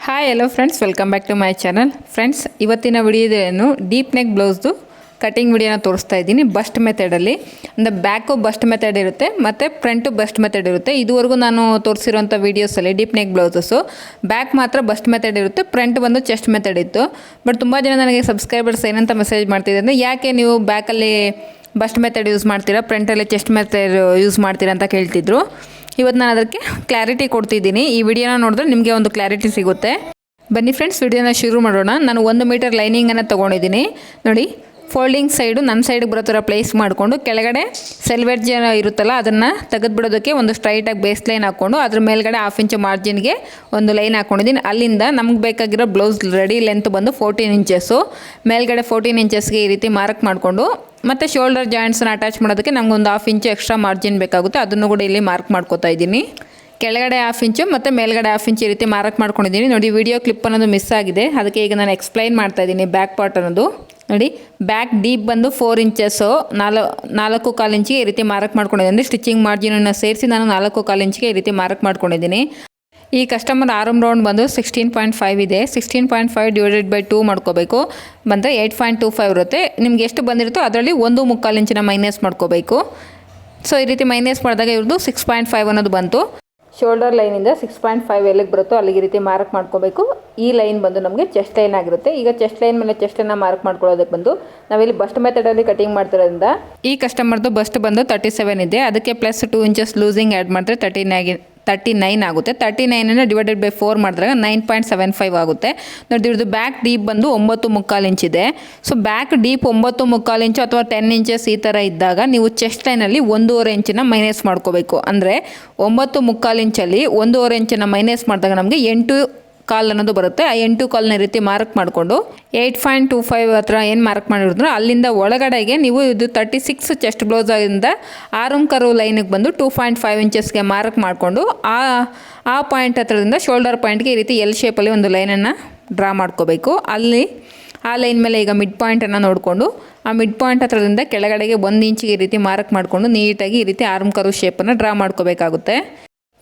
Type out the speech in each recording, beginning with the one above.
Hi hello friends, welcome back to my channel. Friends, ಇವತ್ತಿನ ವಿಡಿಯೋದೇನು deep neck ಬ್ಲೌಸ್ದು cutting ವಿಡಿಯೋನ ತೋರಿಸ್ತಾ ಇದ್ದೀನಿ. ಬಸ್ಟ್ ಮೆಥಡಲ್ಲಿ ಅಂದರೆ ಬ್ಯಾಕು ಬಸ್ಟ್ ಮೆಥಡ್ ಇರುತ್ತೆ ಮತ್ತು ಫ್ರಂಟು ಬಸ್ಟ್ ಮೆಥಡ್ ಇರುತ್ತೆ. ಇದುವರೆಗೂ ನಾನು ತೋರಿಸಿರೋಂಥ ವೀಡಿಯೋಸಲ್ಲಿ ಡೀಪ್ ನೆಕ್ ಬ್ಲೌಸಸ್ಸು ಬ್ಯಾಕ್ ಮಾತ್ರ ಬಸ್ಟ್ ಮೆಥಡ್ ಇರುತ್ತೆ, ಫ್ರಂಟ್ ಬಂದು ಚೆಸ್ಟ್ ಮೆಥಡ್ ಇತ್ತು. ಬಟ್ ತುಂಬ ಜನ ನನಗೆ ಸಬ್ಸ್ಕ್ರೈಬರ್ಸ್ ಏನಂತ ಮೆಸೇಜ್ ಮಾಡ್ತಿದ್ದಾರೆ ಅಂದರೆ, ಯಾಕೆ ನೀವು ಬ್ಯಾಕಲ್ಲಿ ಬಸ್ಟ್ ಮೆಥಡ್ ಯೂಸ್ ಮಾಡ್ತೀರಾ, ಫ್ರಂಟಲ್ಲಿ ಚೆಸ್ಟ್ ಮೆಥಡ್ ಯೂಸ್ ಮಾಡ್ತೀರಾ ಅಂತ ಕೇಳ್ತಿದ್ರು. ಇವತ್ತು ನಾನು ಅದಕ್ಕೆ ಕ್ಲಾರಿಟಿ ಕೊಡ್ತಿದ್ದೀನಿ. ಈ ವಿಡಿಯೋನ ನೋಡಿದ್ರೆ ನಿಮಗೆ ಒಂದು ಕ್ಲಾರಿಟಿ ಸಿಗುತ್ತೆ. ಬನ್ನಿ ಫ್ರೆಂಡ್ಸ್, ವಿಡಿಯೋನ ಶುರು ಮಾಡೋಣ. ನಾನು 1 ಮೀಟರ್ ಲೈನಿಂಗನ್ನು ತೊಗೊಂಡಿದ್ದೀನಿ. ನೋಡಿ, ಫೋಲ್ಡಿಂಗ್ ಸೈಡು ನನ್ನ ಸೈಡಿಗೆ ಬರೋ ಥರ ಪ್ಲೇಸ್ ಮಾಡಿಕೊಂಡು ಕೆಳಗಡೆ ಸೆಲ್ವೆಡ್ಜ್ ಇರುತ್ತಲ್ಲ ಅದನ್ನು ತೆಗೆದುಬಿಡೋದಕ್ಕೆ ಒಂದು ಸ್ಟ್ರೈಟಾಗಿ ಬೇಸ್ ಲೈನ್ ಹಾಕ್ಕೊಂಡು ಅದ್ರ ಮೇಲ್ಗಡೆ 1/2 ಇಂಚು ಮಾರ್ಜಿನ್ಗೆ ಒಂದು ಲೈನ್ ಹಾಕ್ಕೊಂಡಿದ್ದೀನಿ. ಅಲ್ಲಿಂದ ನಮ್ಗೆ ಬೇಕಾಗಿರೋ ಬ್ಲೌಸ್ ರೆಡಿ ಲೆಂತ್ ಬಂದು 14 ಇಂಚಸ್ಸು. ಮೇಲ್ಗಡೆ 14 ಇಂಚಸ್ಗೆ ಈ ರೀತಿ ಮಾರ್ಕ್ ಮಾಡಿಕೊಂಡು ಮತ್ತು ಶೋಲ್ಡರ್ ಜಾಯಿಂಟ್ಸನ್ನು ಅಟ್ಯಾಚ್ ಮಾಡೋದಕ್ಕೆ ನಮ್ಗೆ ಒಂದು 1/2 ಇಂಚು ಎಕ್ಸ್ಟ್ರಾ ಮಾರ್ಜಿನ್ ಬೇಕಾಗುತ್ತೆ. ಅದನ್ನು ಕೂಡ ಇಲ್ಲಿ ಮಾರ್ಕ್ ಮಾಡ್ಕೋತಾ ಇದ್ದೀನಿ. ಕೆಳಗಡೆ 1/2 ಇಂಚು ಮತ್ತು ಮೇಲ್ಗಡೆ 1/2 ಇಂಚು ಈ ರೀತಿ ಮಾರ್ಕ್ ಮಾಡ್ಕೊಂಡಿದ್ದೀನಿ. ನೋಡಿ, ವಿಡಿಯೋ ಕ್ಲಿಪ್ ಅನ್ನೋದು ಮಿಸ್ ಆಗಿದೆ, ಅದಕ್ಕೆ ಈಗ ನಾನು ಎಕ್ಸ್ಪ್ಲೈನ್ ಮಾಡ್ತಾ ಇದ್ದೀನಿ. ಬ್ಯಾಕ್ ಪಾರ್ಟ್ ಅನ್ನೋದು ನೋಡಿ, ಬ್ಯಾಕ್ ಡೀಪ್ ಬಂದು 4 ಇಂಚಸ್ಸು, 4.25 ಇಂಚಿಗೆ ಈ ರೀತಿ ಮಾರ್ಕ್ ಮಾಡ್ಕೊಂಡಿದ್ದೀನಿ. ಸ್ಟಿಚಿಂಗ್ ಮಾರ್ಜಿನನ್ನು ಸೇರಿಸಿ ನಾನು 4.25 ಇಂಚಿಗೆ ಈ ರೀತಿ ಮಾರ್ಕ್ ಮಾಡ್ಕೊಂಡಿದ್ದೀನಿ. ಈ ಕಸ್ಟಮರ್ ಆರ್ಮ್ ರೌಂಡ್ ಬಂದು 16.5 ಇದೆ. 16.5 ಡಿವೈಡೆಡ್ ಬೈ 2 ಮಾಡ್ಕೋಬೇಕು, ಬಂದರೆ 8.25 ಇರುತ್ತೆ. ನಿಮ್ಗೆ ಎಷ್ಟು ಬಂದಿರುತ್ತೋ ಅದರಲ್ಲಿ 1.25 ಇಂಚಿನ ಮೈನಸ್ ಮಾಡ್ಕೋಬೇಕು. ಸೊ ಈ ರೀತಿ ಮೈನಸ್ ಮಾಡಿದಾಗ ಇವ್ರದ್ದು 6.5 ಅನ್ನೋದು ಬಂತು. ಶೋಲ್ಡರ್ ಲೈನಿಂದ 6.5 ಎಲ್ಲಿಗೆ ಬರುತ್ತೋ ಅಲ್ಲಿಗೆ ರೀತಿ ಮಾರ್ಕ್ ಮಾಡ್ಕೋಬೇಕು. ಈ ಲೈನ್ ಬಂದು ನಮಗೆ ಚೆಸ್ಟ್ ಲೈನ್ ಆಗಿರುತ್ತೆ. ಈಗ ಚೆಸ್ಟ್ ಲೈನ್ ಮೇಲೆ ಚೆಸ್ಟನ್ನು ಮಾರ್ಕ್ ಮಾಡ್ಕೊಳ್ಳೋದಕ್ಕೆ ಬಂದು ನಾವಿಲ್ಲಿ ಬಸ್ಟ್ ಮೆಥಡಲ್ಲಿ ಕಟಿಂಗ್ ಮಾಡ್ತಿರೋದ್ರಿಂದ ಈ ಕಸ್ಟಮರ್ದು ಬಸ್ಟ್ ಬಂದು 37 ಇದೆ. ಅದಕ್ಕೆ ಪ್ಲಸ್ 2 ಇಂಚಸ್ ಲೂಸಿಂಗ್ ಆ್ಯಡ್ ಮಾಡಿದ್ರೆ 39 ಆಗುತ್ತೆ. 39 ಡಿವೈಡೆಡ್ ಬೈ 4 ಮಾಡಿದಾಗ 9.75 ಆಗುತ್ತೆ. ನೋಡಿ, ಇವ್ರದ್ದು ಬ್ಯಾಕ್ ಡೀಪ್ ಬಂದು 9.25 ಇಂಚ್ ಇದೆ. ಸೊ ಬ್ಯಾಕ್ ಡೀಪ್ 9.25 ಇಂಚು ಅಥವಾ 10 ಇಂಚಸ್ ಈ ಥರ ಇದ್ದಾಗ ನೀವು ಚೆಸ್ಟ್ ಲೈನಲ್ಲಿ 1.5 ಇಂಚಿನ ಮೈನಸ್ ಮಾಡ್ಕೋಬೇಕು. ಅಂದರೆ 9.25 ಇಂಚಲ್ಲಿ 1.5 ಇಂಚನ್ನು ಮೈನಸ್ ಮಾಡಿದಾಗ ನಮಗೆ 8.25 ಅನ್ನೋದು ಬರುತ್ತೆ. ಆ 8.25 ರೀತಿ ಮಾರ್ಕ್ ಮಾಡಿಕೊಂಡು 8.25 ಹತ್ರ ಏನು ಮಾರ್ಕ್ ಮಾಡಿದ್ರು ಅಲ್ಲಿಂದ ಒಳಗಡೆಗೆ ನೀವು ಇದು 36 ಚೆಸ್ಟ್ ಬ್ಲೌಸ್ ಆಗಿಂದ ಆರ್ಮ್ ಕರ್ವ್ ಲೈನಿಗೆ ಬಂದು 2.5 ಇಂಚಸ್ಗೆ ಮಾರ್ಕ್ ಮಾಡಿಕೊಂಡು ಆ ಪಾಯಿಂಟ್ ಹತ್ರದಿಂದ ಶೋಲ್ಡರ್ ಪಾಯಿಂಟ್ಗೆ ಈ ರೀತಿ ಎಲ್ ಶೇಪಲ್ಲಿ ಒಂದು ಲೈನನ್ನು ಡ್ರಾ ಮಾಡ್ಕೋಬೇಕು. ಅಲ್ಲಿ ಆ ಲೈನ್ ಮೇಲೆ ಈಗ ಮಿಡ್ ಪಾಯಿಂಟನ್ನು ನೋಡಿಕೊಂಡು ಆ ಮಿಡ್ ಪಾಯಿಂಟ್ ಹತ್ರದಿಂದ ಕೆಳಗಡೆಗೆ 1 ಇಂಚಿಗೆ ಈ ರೀತಿ ಮಾರ್ಕ್ ಮಾಡಿಕೊಂಡು ನೀಟಾಗಿ ಈ ರೀತಿ ಆರ್ಮ್ ಕರ್ವ್ ಶೇಪನ್ನು ಡ್ರಾ ಮಾಡ್ಕೋಬೇಕಾಗುತ್ತೆ.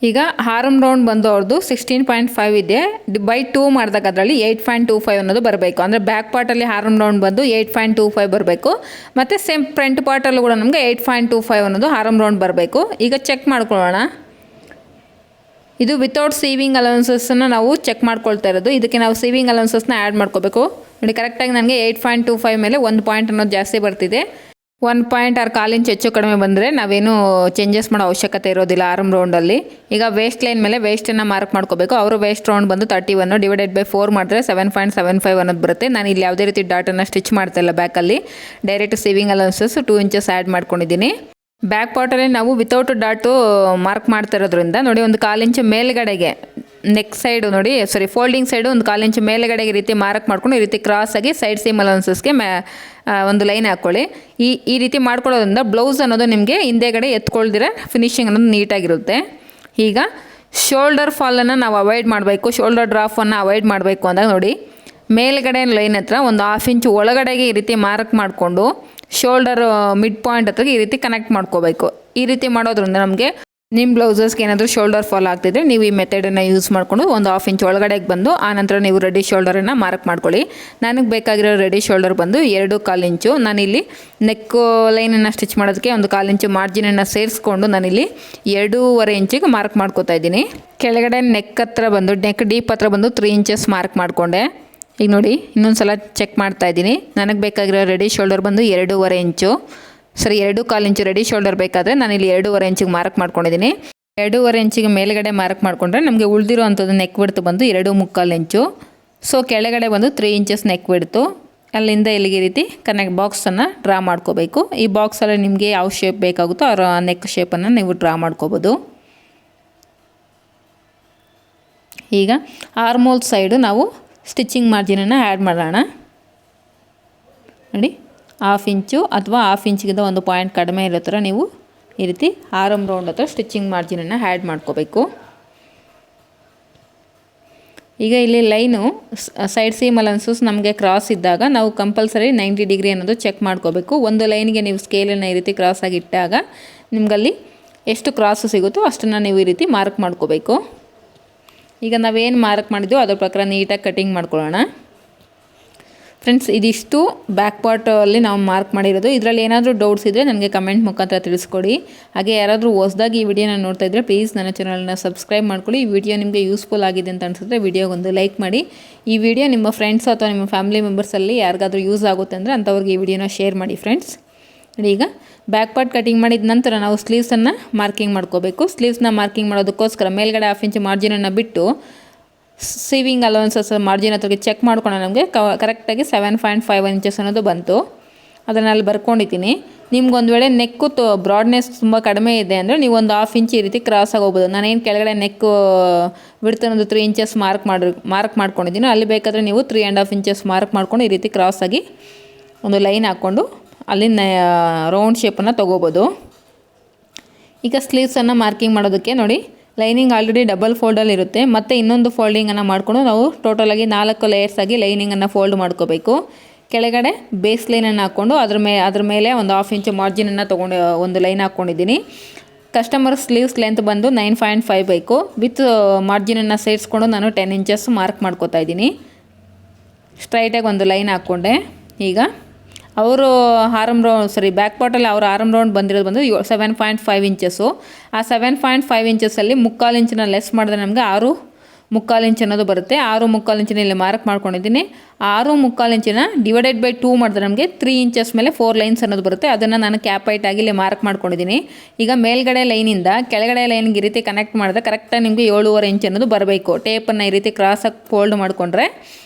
ಈಗ ಆರ್ಮ್ ರೌಂಡ್ ಬಂದು ಅವ್ರದ್ದು 16.5 ಇದೆ. ಬೈ 2 ಮಾಡಿದಾಗ ಅದರಲ್ಲಿ 8.25 ಅನ್ನೋದು ಬರಬೇಕು. ಅಂದರೆ ಬ್ಯಾಕ್ ಪಾರ್ಟಲ್ಲಿ ಆರ್ಮ್ ರೌಂಡ್ ಬಂದು 8.25 ಬರಬೇಕು. ಮತ್ತು ಸೇಮ್ ಫ್ರಂಟ್ ಪಾರ್ಟಲ್ಲೂ ಕೂಡ ನಮಗೆ 8.25 ಅನ್ನೋದು ಆರ್ಮ್ ರೌಂಡ್ ಬರಬೇಕು. ಈಗ ಚೆಕ್ ಮಾಡ್ಕೊಳ್ಳೋಣ. ಇದು ವಿತೌಟ್ ಸೀವಿಂಗ್ ಅಲೌನ್ಸಸ್ಸನ್ನು ನಾವು ಚೆಕ್ ಮಾಡ್ಕೊಳ್ತಾ ಇರೋದು. ಇದಕ್ಕೆ ನಾವು ಸೀವಿಂಗ್ ಅಲೌನ್ಸಸ್ನ ಆ್ಯಡ್ ಮಾಡ್ಕೋಬೇಕು. ನೋಡಿ, ಕರೆಕ್ಟಾಗಿ ನನಗೆ 8.25 ಮೇಲೆ 1 ಪಾಯಿಂಟ್ ಅನ್ನೋದು ಜಾಸ್ತಿ ಬರ್ತಿದೆ. 1 ಪಾಯಿಂಟ್ ಆರ್ 1/4 ಇಂಚ್ ಹೆಚ್ಚು ಕಡಿಮೆ ಬಂದರೆ ನಾವೇನು ಚೇಂಜಸ್ ಮಾಡೋ ಅವಶ್ಯಕತೆ ಇರೋದಿಲ್ಲ ಆರ್ಮ್ ರೌಂಡಲ್ಲಿ. ಈಗ ವೇಸ್ಟ್ ಲೈನ್ ಮೇಲೆ ವೇಸ್ಟನ್ನು ಮಾರ್ಕ್ ಮಾಡ್ಕೋಬೇಕು. ಅವರು ವೇಸ್ಟ್ ರೌಂಡ್ ಬಂದು 31 ಡಿವೈಡೆಡ್ ಬೈ 4 ಮಾಡಿದ್ರೆ 7.75 ಅನ್ನೋದು ಬರುತ್ತೆ. ನಾನು ಇಲ್ಲಿ ಯಾವುದೇ ರೀತಿ ಡಾಟನ್ನು ಸ್ಟಿಚ್ ಮಾಡ್ತಾ ಇಲ್ಲ. ಬ್ಯಾಕಲ್ಲಿ direct sewing allowances 2 inches add ಮಾಡ್ಕೊಂಡಿದ್ದೀನಿ. ಬ್ಯಾಕ್ ಪಾರ್ಟಲ್ಲಿ ನಾವು ವಿತೌಟ್ ಡಾಟು ಮಾರ್ಕ್ ಮಾಡ್ತಾ ಇರೋದ್ರಿಂದ ನೋಡಿ, ಒಂದು 1/4 ಇಂಚು ಮೇಲ್ಗಡೆಗೆ ನೆಕ್ ಸೈಡು ನೋಡಿ, ಫೋಲ್ಡಿಂಗ್ ಸೈಡು ಒಂದು 1/4 ಇಂಚು ಮೇಲ್ಗಡೆಗೆ ಈ ರೀತಿ ಮಾರ್ಕ್ ಮಾಡ್ಕೊಂಡು ಈ ರೀತಿ ಕ್ರಾಸಾಗಿ ಸೈಡ್ ಸೀಮ್ ಅಲೌನ್ಸಸ್ಗೆ ಒಂದು ಲೈನ್ ಹಾಕ್ಕೊಳ್ಳಿ. ಈ ರೀತಿ ಮಾಡ್ಕೊಳ್ಳೋದ್ರಿಂದ ಬ್ಲೌಸ್ ಅನ್ನೋದು ನಿಮಗೆ ಹಿಂದೆಗಡೆ ಎತ್ಕೊಳ್ದಿರ ಫಿನಿಶಿಂಗ್ ಅನ್ನೋದು ನೀಟಾಗಿರುತ್ತೆ. ಈಗ ಶೋಲ್ಡರ್ ಫಾಲನ್ನು ನಾವು ಅವಾಯ್ಡ್ ಮಾಡಬೇಕು, ಶೋಲ್ಡರ್ ಡ್ರಾಫನ್ನು ಅವಾಯ್ಡ್ ಮಾಡಬೇಕು ಅಂದಾಗ ನೋಡಿ, ಮೇಲ್ಗಡೆ ಲೈನ್ ಹತ್ರ ಒಂದು 1/2 ಇಂಚು ಒಳಗಡೆಗೆ ಈ ರೀತಿ ಮಾರ್ಕ್ ಮಾಡಿಕೊಂಡು ಶೋಲ್ಡರ್ ಮಿಡ್ ಪಾಯಿಂಟ್ ಹತ್ರ ಈ ರೀತಿ ಕನೆಕ್ಟ್ ಮಾಡ್ಕೋಬೇಕು. ಈ ರೀತಿ ಮಾಡೋದ್ರಿಂದ ನಮಗೆ ನಿಮ್ಮ ಬ್ಲೌಸಸ್ಗೆ ಏನಾದರೂ ಶೋಲ್ಡರ್ ಫಾಲ್ ಆಗ್ತಿದ್ರೆ ನೀವು ಈ ಮೆಥಡನ್ನು ಯೂಸ್ ಮಾಡಿಕೊಂಡು ಒಂದು 1/2 ಇಂಚ್ ಒಳಗಡೆಗೆ ಬಂದು ಆನಂತರ ನೀವು ರೆಡಿ ಶೋಲ್ಡರನ್ನು ಮಾರ್ಕ್ ಮಾಡ್ಕೊಳ್ಳಿ. ನನಗೆ ಬೇಕಾಗಿರೋ ರೆಡಿ ಶೋಲ್ಡರ್ ಬಂದು 2.25 ಇಂಚು. ನಾನಿಲ್ಲಿ ನೆಕ್ ಲೈನನ್ನು ಸ್ಟಿಚ್ ಮಾಡೋದಕ್ಕೆ ಒಂದು 1/4 ಇಂಚು ಮಾರ್ಜಿನನ್ನು ಸೇರಿಸ್ಕೊಂಡು ನಾನಿಲ್ಲಿ 2.25 ಇಂಚಿಗೆ ಮಾರ್ಕ್ ಮಾಡ್ಕೋತಾ ಇದ್ದೀನಿ. ಕೆಳಗಡೆ ನೆಕ್ ಹತ್ರ ಬಂದು ನೆಕ್ ಡೀಪ್ ಹತ್ರ ಬಂದು 3 ಇಂಚಸ್ ಮಾರ್ಕ್ ಮಾಡಿಕೊಂಡೆ. ಈಗ ನೋಡಿ, ಇನ್ನೊಂದು ಸಲ ಚೆಕ್ ಮಾಡ್ತಾ ಇದ್ದೀನಿ. ನನಗೆ ಬೇಕಾಗಿರೋ ರೆಡಿ ಶೋಲ್ಡರ್ ಬಂದು 2.25 ಇಂಚು. 2.25 ಇಂಚು ರೆಡಿ ಶೋಲ್ಡರ್ ಬೇಕಾದರೆ ನಾನಿಲ್ಲಿ 2.25 ಇಂಚಿಗೆ ಮಾರ್ಕ್ ಮಾಡ್ಕೊಂಡಿದ್ದೀನಿ. 2.25 ಇಂಚಿಗೆ ಮೇಲ್ಗಡೆ ಮಾರ್ಕ್ ಮಾಡಿಕೊಂಡ್ರೆ ನಮಗೆ ಉಳಿದಿರೋ ಅಂಥದ್ದು ನೆಕ್ ಬಿಡ್ತು ಬಂದು 2.25 ಇಂಚು. ಸೊ ಕೆಳಗಡೆ ಬಂದು 3 ಇಂಚಸ್ ನೆಕ್ ಬಿಡ್ತು. ಅಲ್ಲಿಂದ ಇಲ್ಲಿಗೆ ರೀತಿ ಬಾಕ್ಸನ್ನು ಡ್ರಾ ಮಾಡ್ಕೋಬೇಕು. ಈ ಬಾಕ್ಸಲ್ಲಿ ನಿಮಗೆ ಯಾವ ಶೇಪ್ ಬೇಕಾಗುತ್ತೋ ಅವರ ನೆಕ್ ಶೇಪನ್ನು ನೀವು ಡ್ರಾ ಮಾಡ್ಕೋಬೋದು. ಈಗ ಆರ್ಮೋಲ್ ಸೈಡು ನಾವು ಸ್ಟಿಚಿಂಗ್ ಮಾರ್ಜಿನನ್ನು ಆ್ಯಡ್ ಮಾಡೋಣ. ನೋಡಿ, 1/2 ಇಂಚು ಅಥವಾ 1/2 ಇಂಚಿಗಿಂತ 1 ಪಾಯಿಂಟ್ ಕಡಿಮೆ ಇರೋ ಥರ ನೀವು ಈ ರೀತಿ ಆರ್ಮ್ ರೌಂಡ್ ಹತ್ರ ಸ್ಟಿಚಿಂಗ್ ಮಾರ್ಜಿನನ್ನು ಆ್ಯಡ್ ಮಾಡ್ಕೋಬೇಕು. ಈಗ ಇಲ್ಲಿ ಲೈನು ಸೈಡ್ ಸೀಮ್ ಅಲೌನ್ಸಸ್ ನಮಗೆ ಕ್ರಾಸ್ ಇದ್ದಾಗ ನಾವು ಕಂಪಲ್ಸರಿ 90 ಡಿಗ್ರಿ ಅನ್ನೋದು ಚೆಕ್ ಮಾಡ್ಕೋಬೇಕು. ಒಂದು ಲೈನ್ಗೆ ನೀವು ಸ್ಕೇಲನ್ನು ಈ ರೀತಿ ಕ್ರಾಸಾಗಿ ಇಟ್ಟಾಗ ನಿಮಗಲ್ಲಿ ಎಷ್ಟು ಕ್ರಾಸು ಸಿಗುತ್ತೋ ಅಷ್ಟನ್ನು ನೀವು ಈ ರೀತಿ ಮಾರ್ಕ್ ಮಾಡ್ಕೋಬೇಕು. ಈಗ ನಾವೇನು ಮಾರ್ಕ್ ಮಾಡಿದ್ವೋ ಅದ್ರ ಪ್ರಕಾರ ನೀಟಾಗಿ ಕಟಿಂಗ್ ಮಾಡ್ಕೊಳ್ಳೋಣ. ಫ್ರೆಂಡ್ಸ್, ಇದಿಷ್ಟು ಬ್ಯಾಕ್ ಪಾರ್ಟಲ್ಲಿ ನಾವು ಮಾರ್ಕ್ ಮಾಡಿರೋದು. ಇದರಲ್ಲಿ ಏನಾದರೂ ಡೌಟ್ಸ್ ಇದ್ದರೆ ನನಗೆ ಕಮೆಂಟ್ ಮುಖಾಂತರ ತಿಳಿಸ್ಕೊಡಿ. ಹಾಗೆ ಯಾರಾದರೂ ಹೊಸದಾಗಿ ಈ ವಿಡಿಯೋನ ನೋಡ್ತಾ ಇದ್ದರೆ ಪ್ಲೀಸ್ ನನ್ನ ಚಾನಲ್ನ ಸಬ್ಸ್ಕ್ರೈಬ್ ಮಾಡ್ಕೊಳ್ಳಿ. ಈ ವಿಡಿಯೋ ನಿಮಗೆ ಯೂಸ್ಫುಲ್ ಆಗಿದೆ ಅಂತ ಅನಿಸಿದ್ರೆ ವಿಡಿಯೋಗೊಂದು ಲೈಕ್ ಮಾಡಿ. ಈ ವಿಡಿಯೋ ನಿಮ್ಮ ಫ್ರೆಂಡ್ಸ್ ಅಥವಾ ನಿಮ್ಮ ಫ್ಯಾಮಿಲಿ ಮೆಂಬರ್ಸಲ್ಲಿ ಯಾರಿಗಾದರೂ ಯೂಸ್ ಆಗುತ್ತೆ ಅಂದರೆ ಅಂಥವ್ರಿಗೆ ಈ ವಿಡಿಯೋನ ಶೇರ್ ಮಾಡಿ ಫ್ರೆಂಡ್ಸ್. ಈಗ ಬ್ಯಾಕ್ ಪಾರ್ಟ್ ಕಟಿಂಗ್ ಮಾಡಿದ ನಂತರ ನಾವು ಸ್ಲೀವ್ಸನ್ನು ಮಾರ್ಕಿಂಗ್ ಮಾಡ್ಕೋಬೇಕು. ಸ್ಲೀವ್ಸ್ನ ಮಾರ್ಕಿಂಗ್ ಮಾಡೋದಕ್ಕೋಸ್ಕರ ಮೇಲ್ಗಡೆ 1/2 ಇಂಚ್ ಮಾರ್ಜಿನನ್ನು ಬಿಟ್ಟು ಸೀವಿಂಗ್ ಅಲೋನ್ಸಸ್ ಮಾರ್ಜಿನ್ ಹತ್ರಕ್ಕೆ ಚೆಕ್ ಮಾಡ್ಕೊಂಡು ನಮಗೆ ಕರೆಕ್ಟಾಗಿ 7.5 ಇಂಚಸ್ ಅನ್ನೋದು ಬಂತು. ಅದನ್ನು ಅಲ್ಲಿ ಬರ್ಕೊಂಡಿದ್ದೀನಿ. ನಿಮ್ಗೊಂದು ವೇಳೆ ನೆಕ್ಕು ಬ್ರಾಡ್ನೆಸ್ ತುಂಬ ಕಡಿಮೆ ಇದೆ ಅಂದರೆ ನೀವು ಒಂದು 1/2 ಇಂಚ್ ಈ ರೀತಿ ಕ್ರಾಸ್ ಆಗೋಗ್ಬೋದು. ನಾನೇನು ಕೆಳಗಡೆ ನೆಕ್ಕು ಬಿಡ್ತು ಅನ್ನೋದು 3 ಇಂಚಸ್ ಮಾರ್ಕ್ ಮಾಡ್ಕೊಂಡಿದ್ದೀನಿ. ಅಲ್ಲಿ ಬೇಕಾದರೆ ನೀವು 3.5 ಇಂಚಸ್ ಮಾರ್ಕ್ ಮಾಡ್ಕೊಂಡು ಈ ರೀತಿ ಕ್ರಾಸಾಗಿ ಒಂದು ಲೈನ್ ಹಾಕ್ಕೊಂಡು ಅಲ್ಲಿ ರೌಂಡ್ ಶೇಪನ್ನು ತೊಗೋಬೋದು. ಈಗ ಸ್ಲೀವ್ಸನ್ನು ಮಾರ್ಕಿಂಗ್ ಮಾಡೋದಕ್ಕೆ ನೋಡಿ, ಲೈನಿಂಗ್ ಆಲ್ರೆಡಿ ಡಬಲ್ ಫೋಲ್ಡಲ್ಲಿ ಇರುತ್ತೆ. ಮತ್ತು ಇನ್ನೊಂದು ಫೋಲ್ಡಿಂಗನ್ನು ಮಾಡಿಕೊಂಡು ನಾವು ಟೋಟಲಾಗಿ 4 ಲೇಯರ್ಸ್ ಆಗಿ ಲೈನಿಂಗನ್ನು ಫೋಲ್ಡ್ ಮಾಡ್ಕೋಬೇಕು. ಕೆಳಗಡೆ ಬೇಸ್ ಲೈನನ್ನು ಹಾಕ್ಕೊಂಡು ಅದ್ರ ಮೇಲೆ ಒಂದು 1/2 ಇಂಚ್ ಮಾರ್ಜಿನನ್ನು ತೊಗೊಂಡು ಒಂದು ಲೈನ್ ಹಾಕ್ಕೊಂಡಿದ್ದೀನಿ. ಕಸ್ಟಮರ್ ಸ್ಲೀವ್ಸ್ ಲೆಂತ್ ಬಂದು 9.5 ಬೇಕು. ವಿತ್ ಮಾರ್ಜಿನನ್ನು ಸೇರಿಸ್ಕೊಂಡು ನಾನು 10 ಇಂಚಸ್ ಮಾರ್ಕ್ ಮಾಡ್ಕೋತಾ ಇದ್ದೀನಿ. ಸ್ಟ್ರೈಟಾಗಿ ಒಂದು ಲೈನ್ ಹಾಕ್ಕೊಂಡೆ. ಈಗ ಅವರು ಬ್ಯಾಕ್ ಪಾರ್ಟಲ್ಲಿ ಅವ್ರ ಆರ್ಮ್ ರೌಂಡ್ ಬಂದಿರೋದು ಬಂದು 7.5 ಇಂಚಸ್ಸು. ಆ 7.5 ಇಂಚಸ್ಸಲ್ಲಿ 3/4 ಇಂಚನ್ನ ಲೆಸ್ ಮಾಡಿದ್ರೆ ನಮಗೆ 6.25 ಇಂಚ್ ಅನ್ನೋದು ಬರುತ್ತೆ. 6.25 ಇಂಚಿನ ಇಲ್ಲಿ ಮಾರ್ಕ್ ಮಾಡ್ಕೊಂಡಿದ್ದೀನಿ. 6.25 ಇಂಚಿನ ಡಿವೈಡೆಡ್ ಬೈ 2 ಮಾಡಿದ್ರೆ ನಮಗೆ 3 ಇಂಚಸ್ ಮೇಲೆ 4 ಲೈನ್ಸ್ ಅನ್ನೋದು ಬರುತ್ತೆ. ಅದನ್ನು ನಾನು ಕ್ಯಾಪ್ ಹೈಟ್ ಆಗಿ ಇಲ್ಲಿ ಮಾರ್ಕ್ ಮಾಡ್ಕೊಂಡಿದ್ದೀನಿ. ಈಗ ಮೇಲ್ಗಡೆ ಲೈನಿಂದ ಕೆಳಗಡೆ ಲೈನ್ಗೆ ಈ ರೀತಿ ಕನೆಕ್ಟ್ ಮಾಡಿದ್ರೆ ಕರೆಕ್ಟಾಗಿ ನಿಮಗೆ 7.5 ಇಂಚ್ ಅನ್ನೋದು ಬರಬೇಕು. ಟೇಪನ್ನು ಈ ರೀತಿ ಕ್ರಾಸಾಗಿ ಫೋಲ್ಡ್ ಮಾಡಿಕೊಂಡ್ರೆ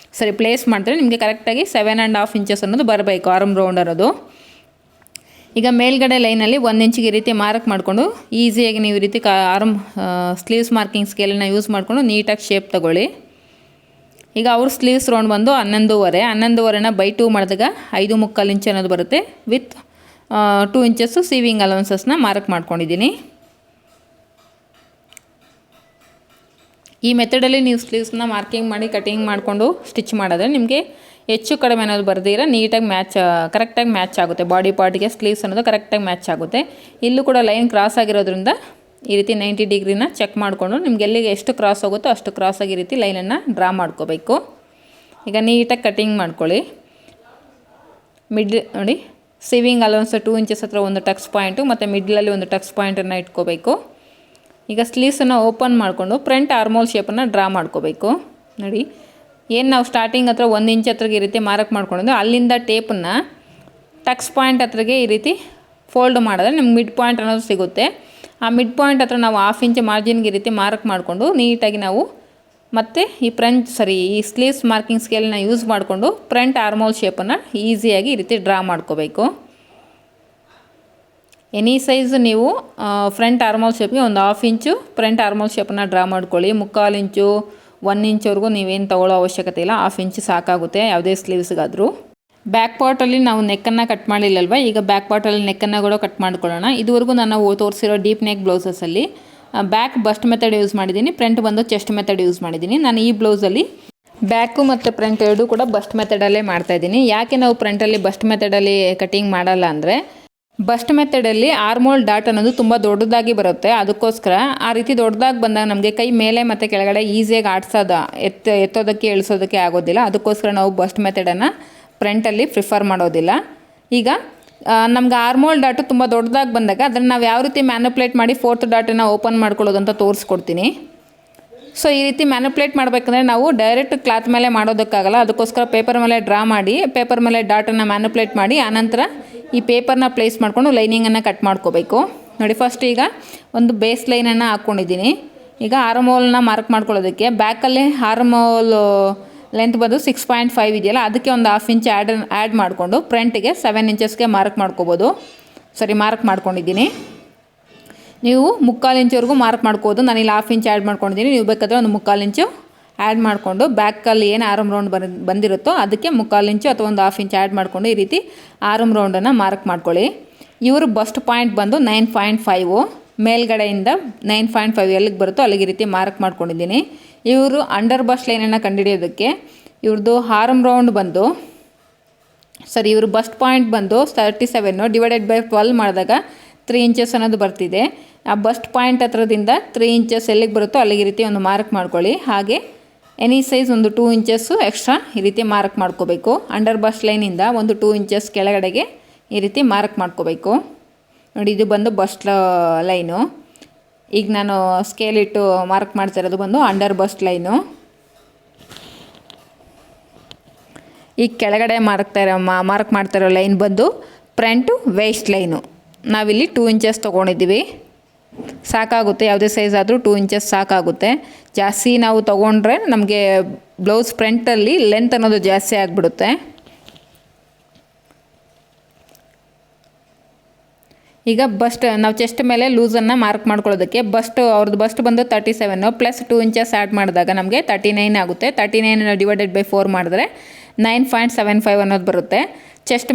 ಪ್ಲೇಸ್ ಮಾಡಿದ್ರೆ ನಿಮಗೆ ಕರೆಕ್ಟಾಗಿ 7.5 ಇಂಚಸ್ ಅನ್ನೋದು ಬರಬೇಕು ಆರ್ಮ್ ರೌಂಡ್ ಅನ್ನೋದು. ಈಗ ಮೇಲ್ಗಡೆ ಲೈನಲ್ಲಿ 1 ಇಂಚಿಗೆ ಈ ರೀತಿ ಮಾರ್ಕ್ ಮಾಡಿಕೊಂಡು ಈಸಿಯಾಗಿ ನೀವು ಈ ರೀತಿ ಸ್ಲೀವ್ಸ್ ಮಾರ್ಕಿಂಗ್ ಸ್ಕೇಲನ್ನು ಯೂಸ್ ಮಾಡಿಕೊಂಡು ನೀಟಾಗಿ ಶೇಪ್ ತಗೊಳ್ಳಿ. ಈಗ ಅವ್ರ ಸ್ಲೀವ್ಸ್ ರೌಂಡ್ ಬಂದು 11.5ನ ಬೈ 2 ಮಾಡಿದಾಗ 5.25 ಇಂಚ್ ಅನ್ನೋದು ಬರುತ್ತೆ. ವಿತ್ 2 ಇಂಚಸ್ಸು ಸೀವಿಂಗ್ ಅಲೌನ್ಸಸ್ನ ಮಾರ್ಕ್ ಮಾಡ್ಕೊಂಡಿದ್ದೀನಿ. ಈ ಮೆಥಡಲ್ಲಿ ನೀವು ಸ್ಲೀವ್ಸ್ನ ಮಾರ್ಕಿಂಗ್ ಮಾಡಿ ಕಟಿಂಗ್ ಮಾಡಿಕೊಂಡು ಸ್ಟಿಚ್ ಮಾಡಿದ್ರೆ ನಿಮಗೆ ಹೆಚ್ಚು ಕಡಿಮೆ ಅನ್ನೋದು ಬರ್ದಿರ ನೀಟಾಗಿ ಕರೆಕ್ಟಾಗಿ ಮ್ಯಾಚ್ ಆಗುತ್ತೆ. ಬಾಡಿ ಪಾರ್ಟಿಗೆ ಸ್ಲೀವ್ಸ್ ಅನ್ನೋದು ಕರೆಕ್ಟಾಗಿ ಮ್ಯಾಚ್ ಆಗುತ್ತೆ. ಇಲ್ಲೂ ಕೂಡ ಲೈನ್ ಕ್ರಾಸ್ ಆಗಿರೋದ್ರಿಂದ ಈ ರೀತಿ 90 ಡಿಗ್ರಿನ ಚೆಕ್ ಮಾಡಿಕೊಂಡು ನಿಮ್ಗೆ ಎಲ್ಲಿಗೆ ಎಷ್ಟು ಕ್ರಾಸ್ ಹೋಗುತ್ತೋ ಅಷ್ಟು ಕ್ರಾಸಾಗಿ ಈ ರೀತಿ ಲೈನನ್ನು ಡ್ರಾ ಮಾಡ್ಕೋಬೇಕು. ಈಗ ನೀಟಾಗಿ ಕಟಿಂಗ್ ಮಾಡ್ಕೊಳ್ಳಿ. ನೋಡಿ, ಸೀವಿಂಗ್ ಅಲೌನ್ಸ್ 2 ಇಂಚಸ್ ಹತ್ರ ಒಂದು ಟಕ್ಸ್ ಪಾಯಿಂಟು ಮತ್ತು ಮಿಡ್ಲಲ್ಲಿ ಒಂದು ಟಕ್ಸ್ ಪಾಯಿಂಟನ್ನು ಇಟ್ಕೋಬೇಕು. ಈಗ ಸ್ಲೀವ್ಸನ್ನು ಓಪನ್ ಮಾಡಿಕೊಂಡು ಫ್ರಂಟ್ ಆರ್ಮೋಲ್ ಶೇಪನ್ನು ಡ್ರಾ ಮಾಡ್ಕೋಬೇಕು. ನೋಡಿ, ಏನು ನಾವು ಸ್ಟಾರ್ಟಿಂಗ್ ಹತ್ರ 1 ಇಂಚ್ ಹತ್ರಗೆ ಈ ರೀತಿ ಮಾರ್ಕ್ ಮಾಡ್ಕೊಂಡಿದ್ದು ಅಲ್ಲಿಂದ ಟೇಪನ್ನು ಟಕ್ಸ್ ಪಾಯಿಂಟ್ ಹತ್ರಗೆ ಈ ರೀತಿ ಫೋಲ್ಡ್ ಮಾಡಿದ್ರೆ ನಿಮ್ಗೆ ಮಿಡ್ ಪಾಯಿಂಟ್ ಅನ್ನೋದು ಸಿಗುತ್ತೆ. ಆ ಮಿಡ್ ಪಾಯಿಂಟ್ ಹತ್ರ ನಾವು 1/2 ಇಂಚ್ ಮಾರ್ಜಿನ್ಗೆ ಈ ರೀತಿ ಮಾರ್ಕ್ ಮಾಡಿಕೊಂಡು ನೀಟಾಗಿ ನಾವು ಮತ್ತು ಈ ಸ್ಲೀವ್ಸ್ ಮಾರ್ಕಿಂಗ್ ಸ್ಕೇಲನ್ನ ಯೂಸ್ ಮಾಡಿಕೊಂಡು ಫ್ರಂಟ್ ಆರ್ಮೋಲ್ ಶೇಪನ್ನು ಈಸಿಯಾಗಿ ಈ ರೀತಿ ಡ್ರಾ ಮಾಡ್ಕೋಬೇಕು. ಎನಿ ಸೈಜ್ ನೀವು ಫ್ರಂಟ್ ಆರ್ಮೋಲ್ ಶೇಪ್ಗೆ ಒಂದು 1/2 ಇಂಚು ಫ್ರಂಟ್ ಆರ್ಮೋಲ್ ಶೇಪನ್ನು ಡ್ರಾ ಮಾಡ್ಕೊಳ್ಳಿ. 3/4 ಇಂಚು 1 ಇಂಚ್ವರೆಗೂ ನೀವೇನು ತೊಗೊಳ್ಳೋ ಅವಶ್ಯಕತೆ ಇಲ್ಲ. 1/2 ಇಂಚ್ ಸಾಕಾಗುತ್ತೆ ಯಾವುದೇ ಸ್ಲೀವ್ಸ್ಗಾದರೂ. ಬ್ಯಾಕ್ ಪಾರ್ಟಲ್ಲಿ ನಾವು ನೆಕ್ಕನ್ನು ಕಟ್ ಮಾಡಿಲ್ಲಲ್ವ, ಈಗ ಬ್ಯಾಕ್ ಪಾರ್ಟಲ್ಲಿ ನೆಕ್ಕನ್ನು ಕೂಡ ಕಟ್ ಮಾಡ್ಕೊಳ್ಳೋಣ. ಇದುವರೆಗೂ ನಾನು ತೋರಿಸಿರೋ ಡೀಪ್ ನೆಕ್ ಬ್ಲೌಸಸಲ್ಲಿ ಬ್ಯಾಕ್ ಬಸ್ಟ್ ಮೆಥಡ್ ಯೂಸ್ ಮಾಡಿದ್ದೀನಿ, ಫ್ರಂಟ್ ಬಂದು ಚೆಸ್ಟ್ ಮೆಥಡ್ ಯೂಸ್ ಮಾಡಿದ್ದೀನಿ. ನಾನು ಈ ಬ್ಲೌಸಲ್ಲಿ ಬ್ಯಾಕು ಮತ್ತು ಫ್ರಂಟ್ ಎರಡೂ ಕೂಡ ಬಸ್ಟ್ ಮೆಥಡಲ್ಲೇ ಮಾಡ್ತಾಯಿದ್ದೀನಿ. ಯಾಕೆ ನಾವು ಫ್ರಂಟಲ್ಲಿ ಬಸ್ಟ್ ಮೆಥಡಲ್ಲಿ ಕಟಿಂಗ್ ಮಾಡಲ್ಲ ಅಂದರೆ ಬಸ್ಟ್ ಮೆಥಡಲ್ಲಿ ಆರ್ಮೋಲ್ ಡಾಟ್ ಅನ್ನೋದು ತುಂಬ ದೊಡ್ಡದಾಗಿ ಬರುತ್ತೆ. ಅದಕ್ಕೋಸ್ಕರ ಆ ರೀತಿ ದೊಡ್ಡದಾಗಿ ಬಂದಾಗ ನಮಗೆ ಕೈ ಮೇಲೆ ಮತ್ತು ಕೆಳಗಡೆ ಈಸಿಯಾಗಿ ಎತ್ತೋದಕ್ಕೆ ಇಳಿಸೋದಕ್ಕೆ ಆಗೋದಿಲ್ಲ. ಅದಕ್ಕೋಸ್ಕರ ನಾವು ಬಸ್ಟ್ ಮೆಥಡನ್ನು ಫ್ರಂಟಲ್ಲಿ ಪ್ರಿಫರ್ ಮಾಡೋದಿಲ್ಲ. ಈಗ ನಮ್ಗೆ ಆರ್ಮೋಲ್ ಡಾಟು ತುಂಬ ದೊಡ್ಡದಾಗಿ ಬಂದಾಗ ಅದನ್ನು ನಾವು ಯಾವ ರೀತಿ ಮ್ಯಾನುಪ್ಲೇಟ್ ಮಾಡಿ 4th ಡಾಟನ್ನು ಓಪನ್ ಮಾಡ್ಕೊಳ್ಳೋದು ಅಂತ ತೋರಿಸ್ಕೊಡ್ತೀನಿ. ಸೊ ಈ ರೀತಿ ಮ್ಯಾನುಪ್ಲೇಟ್ ಮಾಡಬೇಕಂದ್ರೆ ನಾವು ಡೈರೆಕ್ಟ್ ಕ್ಲಾತ್ ಮೇಲೆ ಮಾಡೋದಕ್ಕಾಗಲ್ಲ. ಅದಕ್ಕೋಸ್ಕರ ಪೇಪರ್ ಮೇಲೆ ಡ್ರಾ ಮಾಡಿ ಪೇಪರ್ ಮೇಲೆ ಡಾಟನ್ನು ಮ್ಯಾನುಪ್ಲೇಟ್ ಮಾಡಿ ಆನಂತರ ಈ ಪೇಪರ್ನ ಪ್ಲೇಸ್ ಮಾಡಿಕೊಂಡು ಲೈನಿಂಗನ್ನು ಕಟ್ ಮಾಡ್ಕೋಬೇಕು. ನೋಡಿ, ಫಸ್ಟ್ ಈಗ ಒಂದು ಬೇಸ್ ಲೈನನ್ನು ಹಾಕ್ಕೊಂಡಿದ್ದೀನಿ. ಈಗ ಆರ್ಮೋಲ್ನ ಮಾರ್ಕ್ ಮಾಡ್ಕೊಳ್ಳೋದಕ್ಕೆ ಬ್ಯಾಕಲ್ಲಿ ಆರ್ಮೋಲ್ ಲೆಂತ್ ಬಂದು 6.5 ಇದೆಯಲ್ಲ, ಅದಕ್ಕೆ ಒಂದು 1/2 ಇಂಚ್ ಆ್ಯಡ್ ಮಾಡಿಕೊಂಡು ಫ್ರಂಟಿಗೆ 7 ಇಂಚಸ್ಗೆ ಮಾರ್ಕ್ ಮಾಡ್ಕೊಂಡಿದ್ದೀನಿ. ನೀವು 3/4 ಇಂಚ್ವರೆಗೂ ಮಾರ್ಕ್ ಮಾಡ್ಕೋಬೋದು. ನಾನಿಲ್ಲಿ 1/2 ಇಂಚ್ ಆ್ಯಡ್ ಮಾಡ್ಕೊಂಡಿದ್ದೀನಿ. ನೀವು ಬೇಕಾದರೆ ಒಂದು 3/4 ಇಂಚು ಆ್ಯಡ್ ಮಾಡಿಕೊಂಡು ಬ್ಯಾಕಲ್ಲಿ ಏನು ಆರ್ಮ್ ರೌಂಡ್ ಬಂದಿರುತ್ತೋ ಅದಕ್ಕೆ 3/4 ಇಂಚು ಅಥವಾ ಒಂದು 1/2 ಇಂಚ್ ಆ್ಯಡ್ ಮಾಡಿಕೊಂಡು ಈ ರೀತಿ ಆರ್ಮ್ ರೌಂಡನ್ನು ಮಾರ್ಕ್ ಮಾಡ್ಕೊಳ್ಳಿ. ಇವರು ಬಸ್ಟ್ ಪಾಯಿಂಟ್ ಬಂದು 9.5, ಮೇಲ್ಗಡೆಯಿಂದ 9.5 ಎಲ್ಲಿಗೆ ಬರುತ್ತೋ ಅಲ್ಲಿಗೆ ಈ ರೀತಿ ಮಾರ್ಕ್ ಮಾಡ್ಕೊಂಡಿದ್ದೀನಿ. ಇವರು ಅಂಡರ್ ಬಸ್ಟ್ ಲೈನನ್ನು ಕಂಡುಹಿಡಿಯೋದಕ್ಕೆ ಇವ್ರದ್ದು ಆರ್ಮ್ ರೌಂಡ್ ಬಂದು ಇವರು ಬಸ್ಟ್ ಪಾಯಿಂಟ್ ಬಂದು 37 ಡಿವೈಡೆಡ್ ಬೈ 12 ಮಾಡಿದಾಗ 3 ಇಂಚಸ್ ಅನ್ನೋದು ಬರ್ತಿದೆ. ಆ ಬಸ್ಟ್ ಪಾಯಿಂಟ್ ಹತ್ರದಿಂದ 3 ಇಂಚಸ್ ಎಲ್ಲಿಗೆ ಬರುತ್ತೋ ಅಲ್ಲಿಗೆ ಈ ರೀತಿ ಒಂದು ಮಾರ್ಕ್ ಮಾಡ್ಕೊಳ್ಳಿ. ಹಾಗೆ ಎನಿ ಸೈಜ್ ಒಂದು 2 ಇಂಚಸ್ಸು ಎಕ್ಸ್ಟ್ರಾ ಈ ರೀತಿ ಮಾರ್ಕ್ ಮಾಡ್ಕೋಬೇಕು. ಅಂಡರ್ ಬಸ್ಟ್ ಲೈನಿಂದ ಒಂದು 2 ಇಂಚಸ್ ಕೆಳಗಡೆಗೆ ಈ ರೀತಿ ಮಾರ್ಕ್ ಮಾಡ್ಕೋಬೇಕು. ನೋಡಿ, ಇದು ಬಂದು ಬಸ್ಟ್ ಲೈನು. ಈಗ ನಾನು ಸ್ಕೇಲ್ ಇಟ್ಟು ಮಾರ್ಕ್ ಮಾಡ್ತಿರೋದು ಬಂದು ಅಂಡರ್ ಬಸ್ಟ್ ಲೈನು. ಈಗ ಕೆಳಗಡೆ ಮಾರ್ಕ್ ಮಾಡ್ತಿರೋ ಲೈನ್ ಬಂದು ಫ್ರಂಟು ವೇಸ್ಟ್ ಲೈನು. ನಾವಿಲ್ಲಿ 2 ಇಂಚಸ್ ತೊಗೊಂಡಿದ್ದೀವಿ, ಸಾಕಾಗುತ್ತೆ. ಯಾವುದೇ ಸೈಜ್ ಆದರೂ 2 ಇಂಚಸ್ ಸಾಕಾಗುತ್ತೆ. ಜಾಸ್ತಿ ನಾವು ತೊಗೊಂಡ್ರೆ ನಮಗೆ ಬ್ಲೌಸ್ ಫ್ರಂಟಲ್ಲಿ ಲೆಂತ್ ಅನ್ನೋದು ಜಾಸ್ತಿ ಆಗಿಬಿಡುತ್ತೆ. ಈಗ ಬಸ್ಟ್ ನಾವು ಚೆಸ್ಟ್ ಮೇಲೆ ಲೂಸನ್ನು ಮಾರ್ಕ್ ಮಾಡ್ಕೊಳ್ಳೋದಕ್ಕೆ ಅವ್ರದ್ದು ಬಸ್ಟ್ ಬಂದು 37 ಪ್ಲಸ್ 2 ಇಂಚಸ್ ಆ್ಯಡ್ ಮಾಡಿದಾಗ ನಮಗೆ 39 ಆಗುತ್ತೆ. 39 ಡಿವೈಡೆಡ್ ಬೈ 4 ಮಾಡಿದ್ರೆ 9.75 ಅನ್ನೋದು ಬರುತ್ತೆ. ಚೆಸ್ಟ್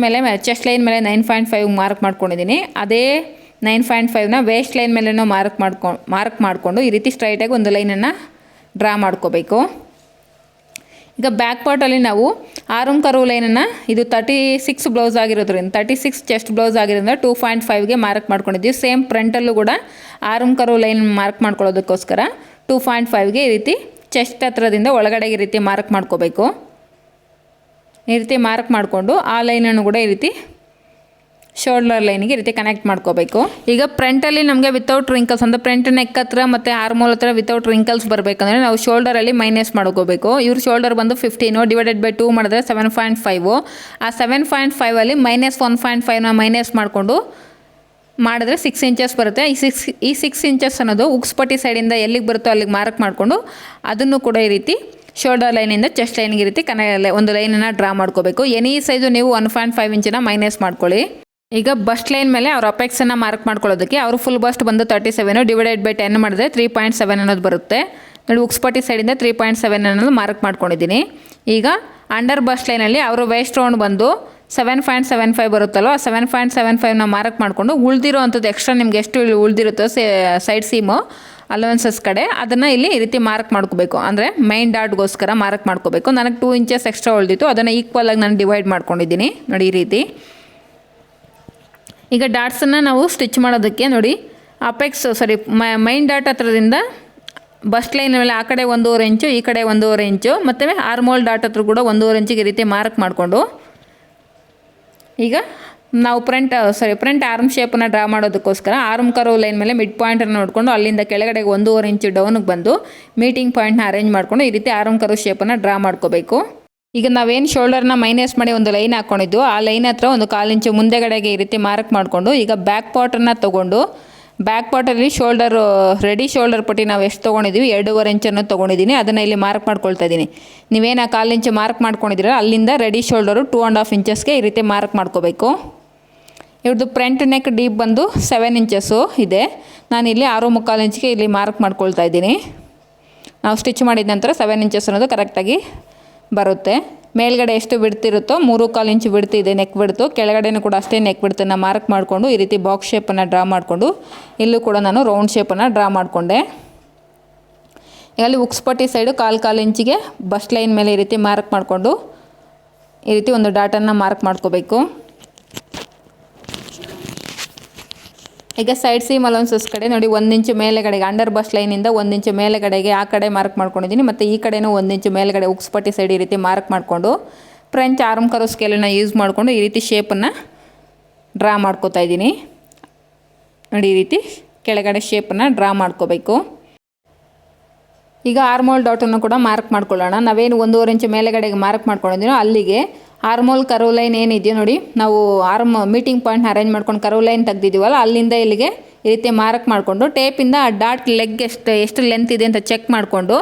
ಲೈನ್ ಮೇಲೆ 9.5 ಮಾರ್ಕ್ ಮಾಡ್ಕೊಂಡಿದ್ದೀನಿ. ಅದೇ 9.5ನ ವೇಸ್ಟ್ ಲೈನ್ ಮೇಲೂ ಮಾರ್ಕ್ ಮಾಡಿಕೊಂಡು ಈ ರೀತಿ ಸ್ಟ್ರೈಟಾಗಿ ಒಂದು ಲೈನನ್ನು ಡ್ರಾ ಮಾಡ್ಕೋಬೇಕು. ಈಗ ಬ್ಯಾಕ್ ಪಾರ್ಟಲ್ಲಿ ನಾವು ಆರ್ಮ್ ಕರ್ವ್ ಲೈನನ್ನು ಇದು 36 ಬ್ಲೌಸ್ ಆಗಿರೋದ್ರಿಂದ 36 ಚೆಸ್ಟ್ ಬ್ಲೌಸ್ ಆಗಿರೋದ್ರಿಂದ 2.5ಗೆ ಮಾರ್ಕ್ ಮಾಡ್ಕೊಂಡಿದ್ದೀವಿ. ಸೇಮ್ ಫ್ರಂಟಲ್ಲೂ ಕೂಡ ಆರ್ಮ್ ಕರ್ವ್ ಲೈನ್ ಮಾರ್ಕ್ ಮಾಡ್ಕೊಳ್ಳೋದಕ್ಕೋಸ್ಕರ 2.5ಗೆ ಈ ರೀತಿ ಚೆಸ್ಟ್ ಹತ್ರದಿಂದ ಒಳಗಡೆಗೆ ಈ ರೀತಿ ಮಾರ್ಕ್ ಮಾಡ್ಕೋಬೇಕು. ಈ ರೀತಿ ಮಾರ್ಕ್ ಮಾಡಿಕೊಂಡು ಆ ಲೈನನ್ನು ಕೂಡ ಈ ರೀತಿ ಶೋಲ್ಡರ್ ಲೈನಿಗೆ ಈ ರೀತಿ ಕನೆಕ್ಟ್ ಮಾಡ್ಕೋಬೇಕು. ಈಗ ಫ್ರಂಟಲ್ಲಿ ನಮಗೆ ವಿತೌಟ್ ರಿಂಕಲ್ಸ್ ಅಂದರೆ ಫ್ರಂಟ್ ನೆಕ್ ಹತ್ರ ಮತ್ತು ಆರ್ಮೋಲ್ ಹತ್ರ ವಿತೌಟ್ ರಿಂಕಲ್ಸ್ ಬರಬೇಕಂದ್ರೆ ನಾವು ಶೋಲ್ಡರಲ್ಲಿ ಮೈನಸ್ ಮಾಡ್ಕೋಬೇಕು. ಇವ್ರ ಶೋಲ್ಡರ್ ಬಂದು 15 ಡಿವೈಡೆಡ್ ಬೈ 2 ಮಾಡಿದ್ರೆ 7.5. ಆ 7.5ಅಲ್ಲಿ -1.5ನ ಮೈನಸ್ ಮಾಡಿಕೊಂಡು ಮಾಡಿದ್ರೆ 6 ಇಂಚಸ್ ಬರುತ್ತೆ. ಈ 6 ಇಂಚಸ್ ಅನ್ನೋದು ಉಕ್ಸ್ಪಟ್ಟಿ ಸೈಡಿಂದ ಎಲ್ಲಿಗೆ ಬರುತ್ತೋ ಅಲ್ಲಿಗೆ ಮಾರ್ಕ್ ಮಾಡಿಕೊಂಡು ಅದನ್ನು ಕೂಡ ಈ ರೀತಿ ಶೋಲ್ಡರ್ ಲೈನಿಂದ ಚೆಸ್ಟ್ ಲೈನ್ಗೆ ಈ ರೀತಿ ಒಂದು ಲೈನನ್ನು ಡ್ರಾ ಮಾಡ್ಕೋಬೇಕು. ಎನಿ ಸೈಜು ನೀವು 1.5 ಇಂಚನ್ನ ಮೈನಸ್ ಮಾಡ್ಕೊಳ್ಳಿ. ಈಗ ಬಸ್ಟ್ ಲೈನ್ ಮೇಲೆ ಅವ್ರ ಅಪೆಕ್ಸನ್ನು ಮಾರ್ಕ್ ಮಾಡ್ಕೊಳ್ಳೋದಕ್ಕೆ ಅವರು ಫುಲ್ ಬಸ್ಟ್ ಬಂದು 37 ಡಿವೈಡೆಡ್ ಬೈ 10 ಮಾಡಿದ್ರೆ 3.7 ಅನ್ನೋದು ಬರುತ್ತೆ. ನೋಡಿ, ಉಕ್ಸ್ಪಟ್ಟಿ ಸೈಡಿಂದ 3.7 ಅನ್ನೋದು ಮಾರ್ಕ್ ಮಾಡ್ಕೊಂಡಿದ್ದೀನಿ. ಈಗ ಅಂಡರ್ ಬಸ್ಟ್ ಲೈನಲ್ಲಿ ಅವರು ವೇಸ್ಟ್ ರೌಂಡ್ ಬಂದು 7.75 ಬರುತ್ತಲ್ಲೋ ಆ 7.75ನ ಮಾರ್ಕ್ ಮಾಡಿಕೊಂಡು ಉಳಿದಿರೋ ಅಂಥದ್ದು ಎಕ್ಸ್ಟ್ರಾ ನಿಮ್ಗೆ ಎಷ್ಟು ಉಳಿದಿರುತ್ತೋ ಸೈಡ್ ಸೀಮು ಅಲವೆನ್ಸಸ್ ಕಡೆ ಅದನ್ನು ಇಲ್ಲಿ ಈ ರೀತಿ ಮಾರ್ಕ್ ಮಾಡ್ಕೋಬೇಕು. ಅಂದರೆ ಮೈನ್ ಡಾಟ್ಗೋಸ್ಕರ ಮಾರ್ಕ್ ಮಾಡ್ಕೋಬೇಕು. ನನಗೆ 2 ಇಂಚಸ್ ಎಕ್ಸ್ಟ್ರಾ ಉಳಿದಿತ್ತು, ಅದನ್ನು ಈಕ್ವಲಾಗಿ ನಾನು ಡಿವೈಡ್ ಮಾಡ್ಕೊಂಡಿದ್ದೀನಿ. ನೋಡಿ, ಈ ರೀತಿ. ಈಗ ಡಾಟ್ಸನ್ನು ನಾವು ಸ್ಟಿಚ್ ಮಾಡೋದಕ್ಕೆ ನೋಡಿ ಮೈನ್ ಡಾಟ್ ಹತ್ರದಿಂದ ಬಸ್ಟ್ ಲೈನ್ ಮೇಲೆ ಆ ಕಡೆ 1.5 ಇಂಚು, ಈ ಕಡೆ 1.5 ಇಂಚು, ಮತ್ತು ಆರ್ಮೋಲ್ ಡಾಟ್ ಹತ್ರ ಕೂಡ 1.5 ಇಂಚಿಗೆ ಈ ರೀತಿ ಮಾರ್ಕ್ ಮಾಡಿಕೊಂಡು ಈಗ ನಾವು ಫ್ರಂಟ್ ಆರ್ಮ್ ಶೇಪನ್ನು ಡ್ರಾ ಮಾಡೋದಕ್ಕೋಸ್ಕರ ಆರ್ಮ್ ಕರ್ವ್ ಲೈನ್ ಮೇಲೆ ಮಿಡ್ ಪಾಯಿಂಟನ್ನು ನೋಡಿಕೊಂಡು ಅಲ್ಲಿಂದ ಕೆಳಗಡೆಗೆ 1.5 ಇಂಚು ಡೌನಿಗೆ ಬಂದು ಮೀಟಿಂಗ್ ಪಾಯಿಂಟ್ನ ಅರೇಂಜ್ ಮಾಡಿಕೊಂಡು ಈ ರೀತಿ ಆರ್ಮ್ ಕರ್ವ್ ಶೇಪನ್ನು ಡ್ರಾ ಮಾಡ್ಕೋಬೇಕು. ಈಗ ನಾವೇನು ಶೋಲ್ಡರ್ನ ಮೈನಸ್ ಮಾಡಿ ಒಂದು ಲೈನ್ ಹಾಕ್ಕೊಂಡಿದ್ದು ಆ ಲೈನ್ ಹತ್ರ 1/4 ಇಂಚು ಮುಂದೆಗಡೆಗೆ ಈ ರೀತಿ ಮಾರ್ಕ್ ಮಾಡಿಕೊಂಡು ಈಗ ಬ್ಯಾಕ್ ಪಾರ್ಟನ್ನು ತೊಗೊಂಡು ಬ್ಯಾಕ್ ಪಾರ್ಟಲ್ಲಿ ರೆಡಿ ಶೋಲ್ಡರ್ ಪಟ್ಟಿ ನಾವು ಎಷ್ಟು ತೊಗೊಂಡಿದ್ದೀವಿ 2.5 ಇಂಚನ್ನು ತೊಗೊಂಡಿದ್ದೀನಿ. ಅದನ್ನು ಇಲ್ಲಿ ಮಾರ್ಕ್ ಮಾಡ್ಕೊಳ್ತಾ ಇದ್ದೀನಿ. ನೀವೇನು 1/4 ಇಂಚು ಮಾರ್ಕ್ ಮಾಡ್ಕೊಂಡಿದ್ದೀರ ಅಲ್ಲಿಂದ ರೆಡಿ ಶೋಲ್ಡರು 2.5 ಇಂಚಸ್ಗೆ ಈ ರೀತಿ ಮಾರ್ಕ್ ಮಾಡ್ಕೋಬೇಕು. ಇವ್ರದ್ದು ಫ್ರಂಟ್ ನೆಕ್ ಡೀಪ್ ಬಂದು 7 ಇಂಚಸ್ಸು ಇದೆ. ನಾನಿಲ್ಲಿ 6.25 ಇಂಚಿಗೆ ಇಲ್ಲಿ ಮಾರ್ಕ್ ಮಾಡ್ಕೊಳ್ತಾ ಇದ್ದೀನಿ. ನಾವು ಸ್ಟಿಚ್ ಮಾಡಿದ ನಂತರ 7 ಇಂಚಸ್ ಅನ್ನೋದು ಕರೆಕ್ಟಾಗಿ ಬರುತ್ತೆ. ಮೇಲ್ಗಡೆ ಎಷ್ಟು ಬಿಡ್ತಿರುತ್ತೋ 3.25 ಇಂಚು ಬಿಡ್ತಿದೆ ನೆಕ್ ಬಿಡ್ತು. ಕೆಳಗಡೆನೂ ಕೂಡ ಅಷ್ಟೇ ನೆಕ್ ಬಿಡ್ತನ್ನು ಮಾರ್ಕ್ ಮಾಡಿಕೊಂಡು ಈ ರೀತಿ ಬಾಕ್ಸ್ ಶೇಪನ್ನು ಡ್ರಾ ಮಾಡಿಕೊಂಡು ಇಲ್ಲೂ ಕೂಡ ನಾನು ರೌಂಡ್ ಶೇಪನ್ನು ಡ್ರಾ ಮಾಡಿಕೊಂಡೆ. ಇಲ್ಲಿ ಉಕ್ಸ್ಪಟ್ಟಿ ಸೈಡು 1/4 ಇಂಚಿಗೆ ಬಸ್ಟ್ ಲೈನ್ ಮೇಲೆ ಈ ರೀತಿ ಮಾರ್ಕ್ ಮಾಡಿಕೊಂಡು ಈ ರೀತಿ ಒಂದು ಡಾಟನ್ನು ಮಾರ್ಕ್ ಮಾಡ್ಕೋಬೇಕು. ಈಗ ಸೈಡ್ ಸೀಮ್ ಅಲೌನ್ಸಸ್ ಕಡೆ ನೋಡಿ 1 ಇಂಚು ಮೇಲೆಗಡೆಗೆ ಅಂಡರ್ ಬಸ್ಟ್ ಲೈನಿಂದ 1 ಇಂಚು ಮೇಲೆಗಡೆಗೆ ಆ ಕಡೆ ಮಾರ್ಕ್ ಮಾಡ್ಕೊಂಡಿದ್ದೀನಿ. ಮತ್ತು ಈ ಕಡೆನೂ 1 ಇಂಚು ಮೇಲೆಗಡೆ ಉಕ್ಸ್ಪಟ್ಟಿ ಸೈಡ್ ಈ ರೀತಿ ಮಾರ್ಕ್ ಮಾಡಿಕೊಂಡು ಫ್ರೆಂಚ್ ಆರ್ಮ್ ಕರ್ವ್ ಸ್ಕೇಲನ್ನು ಯೂಸ್ ಮಾಡಿಕೊಂಡು ಈ ರೀತಿ ಶೇಪನ್ನು ಡ್ರಾ ಮಾಡ್ಕೋತಾ ಇದ್ದೀನಿ. ನೋಡಿ, ಈ ರೀತಿ ಕೆಳಗಡೆ ಶೇಪನ್ನು ಡ್ರಾ ಮಾಡ್ಕೋಬೇಕು. ಈಗ ಆರ್ಮೋಲ್ ಡಾಟನ್ನು ಕೂಡ ಮಾರ್ಕ್ ಮಾಡ್ಕೊಳ್ಳೋಣ. ನಾವೇನು 1.5 ಇಂಚು ಮೇಲೆಗಡೆಗೆ ಮಾರ್ಕ್ ಮಾಡ್ಕೊಂಡಿದ್ದೀನೋ ಅಲ್ಲಿಗೆ ಆರ್ಮೋಲ್ ಕರ್ವ್ ಲೈನ್ ಏನಿದೆಯೋ ನೋಡಿ, ನಾವು ಮೀಟಿಂಗ್ ಪಾಯಿಂಟ್ನ ಅರೇಂಜ್ ಮಾಡ್ಕೊಂಡು ಕರ್ವ್ ಲೈನ್ ತೆಗ್ದಿದ್ದೀವಲ್ಲ ಅಲ್ಲಿಂದ ಇಲ್ಲಿಗೆ ಈ ರೀತಿ ಮಾರ್ಕ್ ಮಾಡಿಕೊಂಡು ಟೇಪಿಂದ ಆ ಡಾಟ್ ಲೆಗ್ ಎಷ್ಟು ಲೆಂತ್ ಇದೆ ಅಂತ ಚೆಕ್ ಮಾಡಿಕೊಂಡು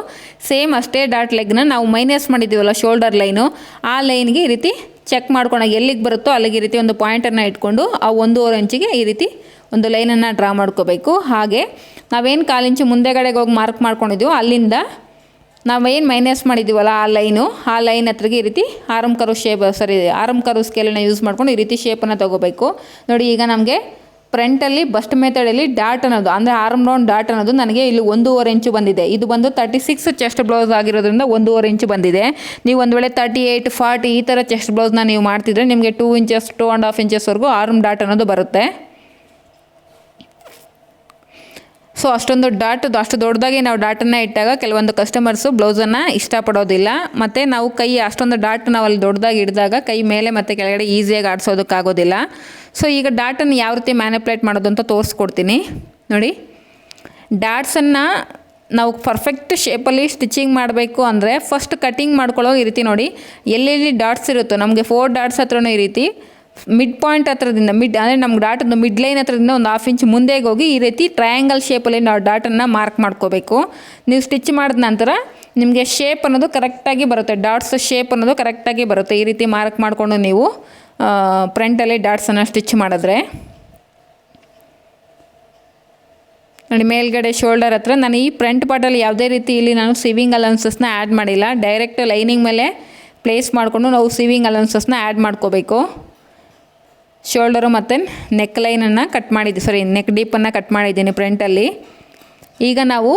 ಸೇಮ್ ಅಷ್ಟೇ ಡಾಟ್ ಲೆಗ್ನ ನಾವು ಮೈನಸ್ ಮಾಡಿದ್ದೀವಲ್ಲ ಶೋಲ್ಡರ್ ಲೈನು ಆ ಲೈನ್ಗೆ ಈ ರೀತಿ ಚೆಕ್ ಮಾಡ್ಕೊಂಡಾಗ ಎಲ್ಲಿಗೆ ಬರುತ್ತೋ ಅಲ್ಲಿಗೆ ಈ ರೀತಿ ಒಂದು ಪಾಯಿಂಟನ್ನು ಇಟ್ಕೊಂಡು ಆ 1.5 ಇಂಚಿಗೆ ಈ ರೀತಿ ಒಂದು ಲೈನನ್ನು ಡ್ರಾ ಮಾಡ್ಕೋಬೇಕು. ಹಾಗೆ ನಾವೇನು 1/4 ಇಂಚು ಮುಂದೆಗಡೆಗೆ ಹೋಗಿ ಮಾರ್ಕ್ ಮಾಡ್ಕೊಂಡಿದ್ದೀವೋ ಅಲ್ಲಿಂದ ನಾವೇನು ಮೈನಸ್ ಮಾಡಿದ್ದೀವಲ್ಲ ಆ ಲೈನ್ ಹತ್ರಗೆ ಈ ರೀತಿ ಆರ್ಮ್ ಕರ್ವ್ ಸ್ಕೇಲನ್ನು ಯೂಸ್ ಮಾಡ್ಕೊಂಡು ಈ ರೀತಿ ಶೇಪನ್ನು ತೊಗೋಬೇಕು. ನೋಡಿ, ಈಗ ನಮಗೆ ಫ್ರಂಟಲ್ಲಿ ಬಸ್ಟ್ ಮೆಥಡಲ್ಲಿ ಡಾಟ್ ಅನ್ನೋದು ಅಂದರೆ ಆರ್ಮ್ ರೌಂಡ್ ಡಾಟ್ ಅನ್ನೋದು ನನಗೆ ಇಲ್ಲಿ 1.5 ಇಂಚು ಬಂದಿದೆ. ಇದು ಬಂದು 36 ಚೆಸ್ಟ್ ಬ್ಲೌಸ್ ಆಗಿರೋದ್ರಿಂದ 1.5 ಇಂಚು ಬಂದಿದೆ. ನೀವು ಒಂದು ವೇಳೆ 38, 40 ಈ ಥರ ಚೆಸ್ಟ್ ಬ್ಲೌಸ್ನ ನೀವು ಮಾಡ್ತಿದ್ರೆ ನಿಮಗೆ 2 ಇಂಚಸ್ 2.5 ಇಂಚಸ್ವರೆಗೂ ಆರ್ಮ್ ಡಾಟ್ ಅನ್ನೋದು ಬರುತ್ತೆ. ಸೊ ಅಷ್ಟೊಂದು ಅಷ್ಟು ದೊಡ್ಡದಾಗಿ ನಾವು ಡಾಟನ್ನು ಇಟ್ಟಾಗ ಕೆಲವೊಂದು ಕಸ್ಟಮರ್ಸು ಬ್ಲೌಸನ್ನು ಇಷ್ಟಪಡೋದಿಲ್ಲ. ಮತ್ತು ನಾವು ಕೈ ಅಷ್ಟೊಂದು ಡಾಟ್ ನಾವು ಅಲ್ಲಿ ದೊಡ್ಡದಾಗಿ ಹಿಡಿದಾಗ ಕೈ ಮೇಲೆ ಮತ್ತು ಕೆಳಗಡೆ ಈಸಿಯಾಗಿ ಆಡಿಸೋದಕ್ಕಾಗೋದಿಲ್ಲ. ಸೊ ಈಗ ಡಾಟನ್ನು ಯಾವ ರೀತಿ ಮ್ಯಾನಿಪ್ಯುಲೇಟ್ ಮಾಡೋದು ಅಂತ ತೋರಿಸ್ಕೊಡ್ತೀನಿ ನೋಡಿ. ಡಾಟ್ಸನ್ನು ನಾವು ಪರ್ಫೆಕ್ಟ್ ಶೇಪಲ್ಲಿ ಸ್ಟಿಚಿಂಗ್ ಮಾಡಬೇಕು ಅಂದರೆ ಫಸ್ಟ್ ಕಟಿಂಗ್ ಮಾಡ್ಕೊಳ್ಳೋ ಈ ರೀತಿ ನೋಡಿ, ಎಲ್ಲೆಲ್ಲಿ ಡಾಟ್ಸ್ ಇರುತ್ತೋ ನಮಗೆ 4 ಡಾಟ್ಸ್ ಹತ್ರನೂ ಈ ರೀತಿ ಮಿಡ್ ಪಾಯಿಂಟ್ ಹತ್ರದಿಂದ ಅಂದರೆ ನಮ್ಗೆ ಡಾಟದ್ದು ಮಿಡ್ ಲೈನ್ ಹತ್ರದಿಂದ ಒಂದು 1/2 ಇಂಚ್ ಮುಂದೆ ಹೋಗಿ ಈ ರೀತಿ ಟ್ರಯಾಂಗಲ್ ಶೇಪಲ್ಲಿ ನಾವು ಡಾಟನ್ನು ಮಾರ್ಕ್ ಮಾಡ್ಕೋಬೇಕು. ನೀವು ಸ್ಟಿಚ್ ಮಾಡಿದ ನಂತರ ನಿಮಗೆ ಶೇಪ್ ಅನ್ನೋದು ಕರೆಕ್ಟಾಗಿ ಬರುತ್ತೆ, ಡಾಟ್ಸ್ ಶೇಪ್ ಅನ್ನೋದು ಕರೆಕ್ಟಾಗಿ ಬರುತ್ತೆ. ಈ ರೀತಿ ಮಾರ್ಕ್ ಮಾಡಿಕೊಂಡು ನೀವು ಫ್ರಂಟಲ್ಲಿ ಡಾಟ್ಸನ್ನು ಸ್ಟಿಚ್ ಮಾಡಿದ್ರೆ ನೋಡಿ, ಮೇಲ್ಗಡೆ ಶೋಲ್ಡರ್ ಹತ್ರ ನಾನು ಈ ಫ್ರಂಟ್ ಪಾರ್ಟಲ್ಲಿ ಯಾವುದೇ ರೀತಿ ಇಲ್ಲಿ ನಾನು ಸಿವಿಂಗ್ ಅಲೌನ್ಸಸ್ನ ಆ್ಯಡ್ ಮಾಡಿಲ್ಲ. ಡೈರೆಕ್ಟ್ ಲೈನಿಂಗ್ ಮೇಲೆ ಪ್ಲೇಸ್ ಮಾಡಿಕೊಂಡು ನಾವು ಸಿವಿಂಗ್ ಅಲೌನ್ಸಸ್ನ ಆ್ಯಡ್ ಮಾಡ್ಕೋಬೇಕು. ಶೋಲ್ಡರು ಮತ್ತು ನೆಕ್ ಲೈನನ್ನು ಕಟ್ ಮಾಡಿದ್ದೆ, ನೆಕ್ ಡೀಪನ್ನು ಕಟ್ ಮಾಡಿದ್ದೀನಿ ಫ್ರಂಟಲ್ಲಿ. ಈಗ ನಾವು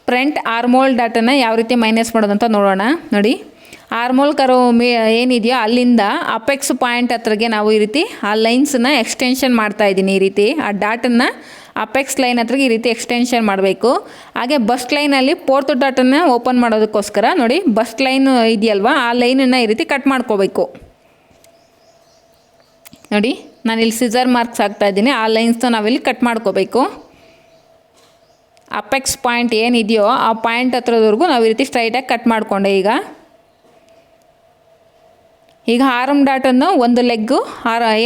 ಫ್ರಂಟ್ ಆರ್ಮೋಲ್ ಡಾಟನ್ನು ಯಾವ ರೀತಿ ಮೈನಸ್ ಮಾಡೋದಂತ ನೋಡೋಣ ನೋಡಿ. ಆರ್ಮೋಲ್ ಏನಿದೆಯೋ ಅಲ್ಲಿಂದ ಅಪೆಕ್ಸ್ ಪಾಯಿಂಟ್ ಹತ್ರಗೆ ನಾವು ಈ ರೀತಿ ಆ ಲೈನ್ಸನ್ನು ಎಕ್ಸ್ಟೆನ್ಷನ್ ಮಾಡ್ತಾಯಿದ್ದೀನಿ. ಈ ರೀತಿ ಆ ಡಾಟನ್ನು ಅಪೆಕ್ಸ್ ಲೈನ್ ಹತ್ರಗೆ ಈ ರೀತಿ ಎಕ್ಸ್ಟೆನ್ಷನ್ ಮಾಡಬೇಕು. ಹಾಗೆ ಬಸ್ಟ್ ಲೈನಲ್ಲಿ 4th ಡಾಟನ್ನು ಓಪನ್ ಮಾಡೋದಕ್ಕೋಸ್ಕರ ನೋಡಿ, ಬಸ್ಟ್ ಲೈನ್ ಇದೆಯಲ್ವ ಆ ಲೈನನ್ನು ಈ ರೀತಿ ಕಟ್ ಮಾಡ್ಕೋಬೇಕು ನೋಡಿ. ನಾನಿಲ್ಲಿ ಸಿಸರ್ ಮಾರ್ಕ್ಸ್ ಹಾಕ್ತಾಯಿದ್ದೀನಿ, ಆ ಲೈನ್ಸ್ನ ನಾವಿಲ್ಲಿ ಕಟ್ ಮಾಡ್ಕೋಬೇಕು. ಅಪೆಕ್ಸ್ ಪಾಯಿಂಟ್ ಏನಿದೆಯೋ ಆ ಪಾಯಿಂಟ್ ಹತ್ರದವರೆಗೂ ನಾವು ಈ ರೀತಿ ಸ್ಟ್ರೈಟಾಗಿ ಕಟ್ ಮಾಡಿಕೊಂಡೆ. ಈಗ ಆರ್ಮ್ ಡಾಟನ್ನು ಒಂದು ಲೆಗ್ಗು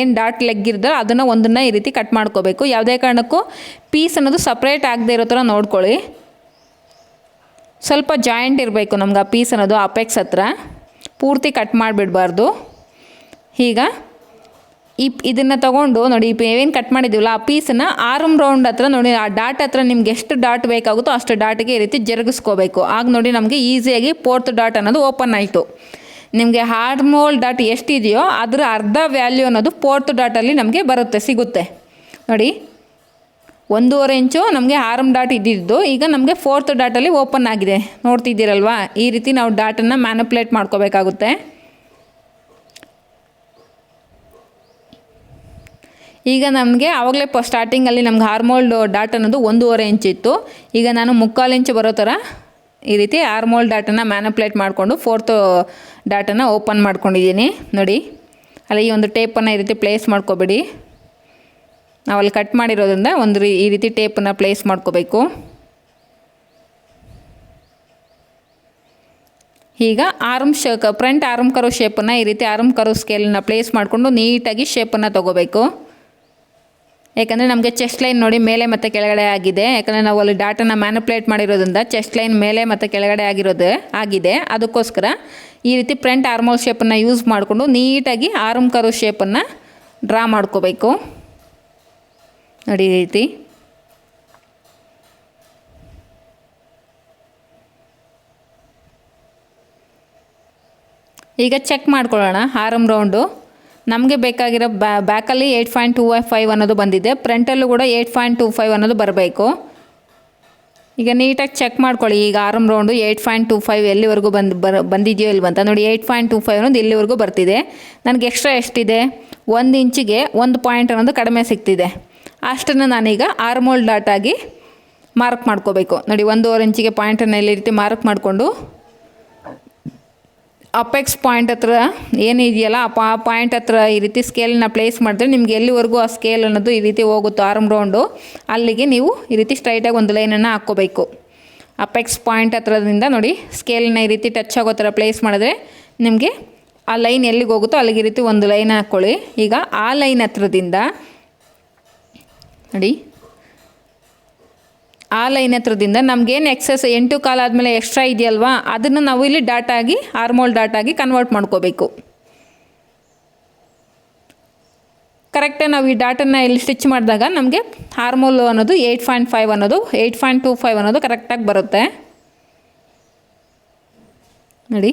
ಏನು ಡಾಟ್ ಲೆಗ್ ಇರ್ತದೆ ಅದನ್ನು ಒಂದನ್ನು ಈ ರೀತಿ ಕಟ್ ಮಾಡ್ಕೋಬೇಕು. ಯಾವುದೇ ಕಾರಣಕ್ಕೂ ಪೀಸ್ ಅನ್ನೋದು ಸಪ್ರೇಟ್ ಆಗದೆ ಇರೋ ಥರ ನೋಡ್ಕೊಳ್ಳಿ. ಸ್ವಲ್ಪ ಜಾಯಿಂಟ್ ಇರಬೇಕು ನಮ್ಗೆ ಆ ಪೀಸ್ ಅನ್ನೋದು ಅಪೆಕ್ಸ್ ಹತ್ರ, ಪೂರ್ತಿ ಕಟ್ ಮಾಡಿಬಿಡಬಾರ್ದು. ಈಗ ಇದನ್ನು ತೊಗೊಂಡು ನೋಡಿ, ಏನು ಕಟ್ ಮಾಡಿದ್ದೀವಲ್ಲ ಆ ಪೀಸನ್ನು ಆರ್ಮ್ ರೌಂಡ್ ಹತ್ರ ನೋಡಿ, ಆ ಡಾಟ್ ಹತ್ರ ನಿಮ್ಗೆ ಎಷ್ಟು ಡಾಟ್ ಬೇಕಾಗುತ್ತೋ ಅಷ್ಟು ಡಾಟಿಗೆ ಈ ರೀತಿ ಜರುಗಿಸ್ಕೋಬೇಕು. ಆಗ ನೋಡಿ ನಮಗೆ ಈಸಿಯಾಗಿ 4th ಡಾಟ್ ಅನ್ನೋದು ಓಪನ್ ಆಯಿತು. ನಿಮಗೆ ಆರ್ಮೋಲ್ ಡಾಟ್ ಎಷ್ಟಿದೆಯೋ ಅದರ ಅರ್ಧ ವ್ಯಾಲ್ಯೂ ಅನ್ನೋದು 4th ಡಾಟಲ್ಲಿ ನಮಗೆ ಸಿಗುತ್ತೆ ನೋಡಿ. 1.5 ಇಂಚು ನಮಗೆ ಆರ್ಮ್ ಡಾಟ್ ಇದ್ದಿದ್ದು ಈಗ ನಮಗೆ 4th ಡಾಟಲ್ಲಿ ಓಪನ್ ಆಗಿದೆ, ನೋಡ್ತಿದ್ದೀರಲ್ವಾ. ಈ ರೀತಿ ನಾವು ಡಾಟನ್ನು ಮ್ಯಾನಿಪ್ಯುಲೇಟ್ ಮಾಡ್ಕೋಬೇಕಾಗುತ್ತೆ. ಈಗ ನಮಗೆ ಆವಾಗಲೇ ಸ್ಟಾರ್ಟಿಂಗಲ್ಲಿ ನಮ್ಗೆ ಆರ್ಮೋಲ್ ಡಾಟ್ ಅನ್ನೋದು 1.5 ಇಂಚ್ ಇತ್ತು. ಈಗ ನಾನು 3/4 ಇಂಚ್ ಬರೋ ಥರ ಈ ರೀತಿ ಆರ್ಮೋಲ್ ಡಾಟನ್ನು ಮ್ಯಾನಿಪ್ಯುಲೇಟ್ ಮಾಡಿಕೊಂಡು 4th ಡಾಟನ್ನು ಓಪನ್ ಮಾಡ್ಕೊಂಡಿದ್ದೀನಿ ನೋಡಿ. ಅಲ್ಲಿ ಈ ಒಂದು ಟೇಪನ್ನು ಈ ರೀತಿ ಪ್ಲೇಸ್ ಮಾಡ್ಕೋಬೇಡಿ, ನಾವಲ್ಲಿ ಕಟ್ ಮಾಡಿರೋದ್ರಿಂದ ಈ ರೀತಿ ಟೇಪನ್ನು ಪ್ಲೇಸ್ ಮಾಡ್ಕೋಬೇಕು. ಈಗ ಫ್ರಂಟ್ ಆರ್ಮ್ ಕರೋ ಶೇಪನ್ನು ಈ ರೀತಿ ಆರ್ಮ್ ಕರೋ ಸ್ಕೇಲನ್ನು ಪ್ಲೇಸ್ ಮಾಡಿಕೊಂಡು ನೀಟಾಗಿ ಶೇಪನ್ನು ತೊಗೋಬೇಕು. ಯಾಕಂದರೆ ನಮಗೆ ಚೆಸ್ಟ್ ಲೈನ್ ನೋಡಿ ಮೇಲೆ ಮತ್ತು ಕೆಳಗಡೆ ಆಗಿದೆ, ಯಾಕಂದರೆ ನಾವು ಅಲ್ಲಿ ಡಾಟನ್ನು ಮ್ಯಾನಿಪ್ಯುಲೇಟ್ ಮಾಡಿರೋದ್ರಿಂದ ಚೆಸ್ಟ್ ಲೈನ್ ಮೇಲೆ ಮತ್ತು ಕೆಳಗಡೆ ಆಗಿದೆ. ಅದಕ್ಕೋಸ್ಕರ ಈ ರೀತಿ ಫ್ರಂಟ್ ಆರ್ಮೋಲ್ ಶೇಪನ್ನು ಯೂಸ್ ಮಾಡಿಕೊಂಡು ನೀಟಾಗಿ ಆರ್ಮ್ ಕರೋ ಶೇಪನ್ನು ಡ್ರಾ ಮಾಡ್ಕೋಬೇಕು ನೋಡಿ. ಈ ರೀತಿ ಈಗ ಚೆಕ್ ಮಾಡ್ಕೊಳ್ಳೋಣ. ಆರ್ಮ್ ರೌಂಡು ನಮಗೆ ಬೇಕಾಗಿರೋ ಬ್ಯಾಕಲ್ಲಿ 8.25 ಅನ್ನೋದು ಬಂದಿದೆ, ಫ್ರಂಟಲ್ಲೂ ಕೂಡ 8.25 ಅನ್ನೋದು ಬರಬೇಕು. ಈಗ ನೀಟಾಗಿ ಚೆಕ್ ಮಾಡ್ಕೊಳ್ಳಿ. ಈಗ ಆರ್ಮ್ ರೌಂಡು 8.25 ಎಲ್ಲಿವರೆಗೂ ಬಂದಿದೆಯೋ ಇಲ್ವಂತ ನೋಡಿ. 8.25 ಅನ್ನೋದು ಇಲ್ಲಿವರೆಗೂ ಬರ್ತಿದೆ. ನನಗೆ ಎಕ್ಸ್ಟ್ರಾ ಎಷ್ಟಿದೆ, 1 ಇಂಚಿಗೆ 1 ಪಾಯಿಂಟ್ ಅನ್ನೋದು ಕಡಿಮೆ ಸಿಗ್ತಿದೆ. ಅಷ್ಟನ್ನು ನಾನೀಗ ಆರ್ಮೋಲ್ ಡಾಟಾಗಿ ಮಾರ್ಕ್ ಮಾಡ್ಕೋಬೇಕು ನೋಡಿ. 1.5 ಇಂಚಿಗೆ ಪಾಯಿಂಟನ್ನು ಈ ರೀತಿ ಮಾರ್ಕ್ ಮಾಡಿಕೊಂಡು ಅಪೆಕ್ಸ್ ಪಾಯಿಂಟ್ ಹತ್ರ ಏನಿದೆಯಲ್ಲ ಆ ಪಾಯಿಂಟ್ ಹತ್ರ ಈ ರೀತಿ ಸ್ಕೇಲನ್ನ ಪ್ಲೇಸ್ ಮಾಡಿದ್ರೆ ನಿಮಗೆ ಎಲ್ಲಿವರೆಗೂ ಆ ಸ್ಕೇಲ್ ಅನ್ನೋದು ಈ ರೀತಿ ಹೋಗುತ್ತೋ ಆರ್ಮ್ ರೌಂಡು ಅಲ್ಲಿಗೆ ನೀವು ಈ ರೀತಿ ಸ್ಟ್ರೈಟಾಗಿ ಒಂದು ಲೈನನ್ನು ಹಾಕ್ಕೋಬೇಕು. ಅಪೆಕ್ಸ್ ಪಾಯಿಂಟ್ ಹತ್ರದಿಂದ ನೋಡಿ ಸ್ಕೇಲನ್ನ ಈ ರೀತಿ ಟಚ್ ಆಗೋ ಥರ ಪ್ಲೇಸ್ ಮಾಡಿದ್ರೆ ನಿಮಗೆ ಆ ಲೈನ್ ಎಲ್ಲಿಗೆ ಹೋಗುತ್ತೋ ಅಲ್ಲಿಗೆ ಈ ರೀತಿ ಒಂದು ಲೈನ್ ಹಾಕ್ಕೊಳ್ಳಿ. ಈಗ ಆ ಲೈನ್ ಹತ್ರದಿಂದ ನೋಡಿ, ಆ ಲೈನ್ ಹತ್ರದಿಂದ ನಮಗೇನು ಎಕ್ಸಸ್ 8.25 ಆದಮೇಲೆ ಎಕ್ಸ್ಟ್ರಾ ಇದೆಯಲ್ವಾ ಅದನ್ನು ನಾವು ಇಲ್ಲಿ ಡಾಟಾಗಿ ಆರ್ಮೋಲ್ ಡಾಟಾಗಿ ಕನ್ವರ್ಟ್ ಮಾಡ್ಕೋಬೇಕು. ಕರೆಕ್ಟಾಗಿ ನಾವು ಈ ಡಾಟನ್ನು ಇಲ್ಲಿ ಸ್ಟಿಚ್ ಮಾಡಿದಾಗ ನಮಗೆ ಆರ್ಮೋಲ್ ಅನ್ನೋದು 8.5 ಅನ್ನೋದು 8.25 ಅನ್ನೋದು ಕರೆಕ್ಟಾಗಿ ಬರುತ್ತೆ ನೋಡಿ.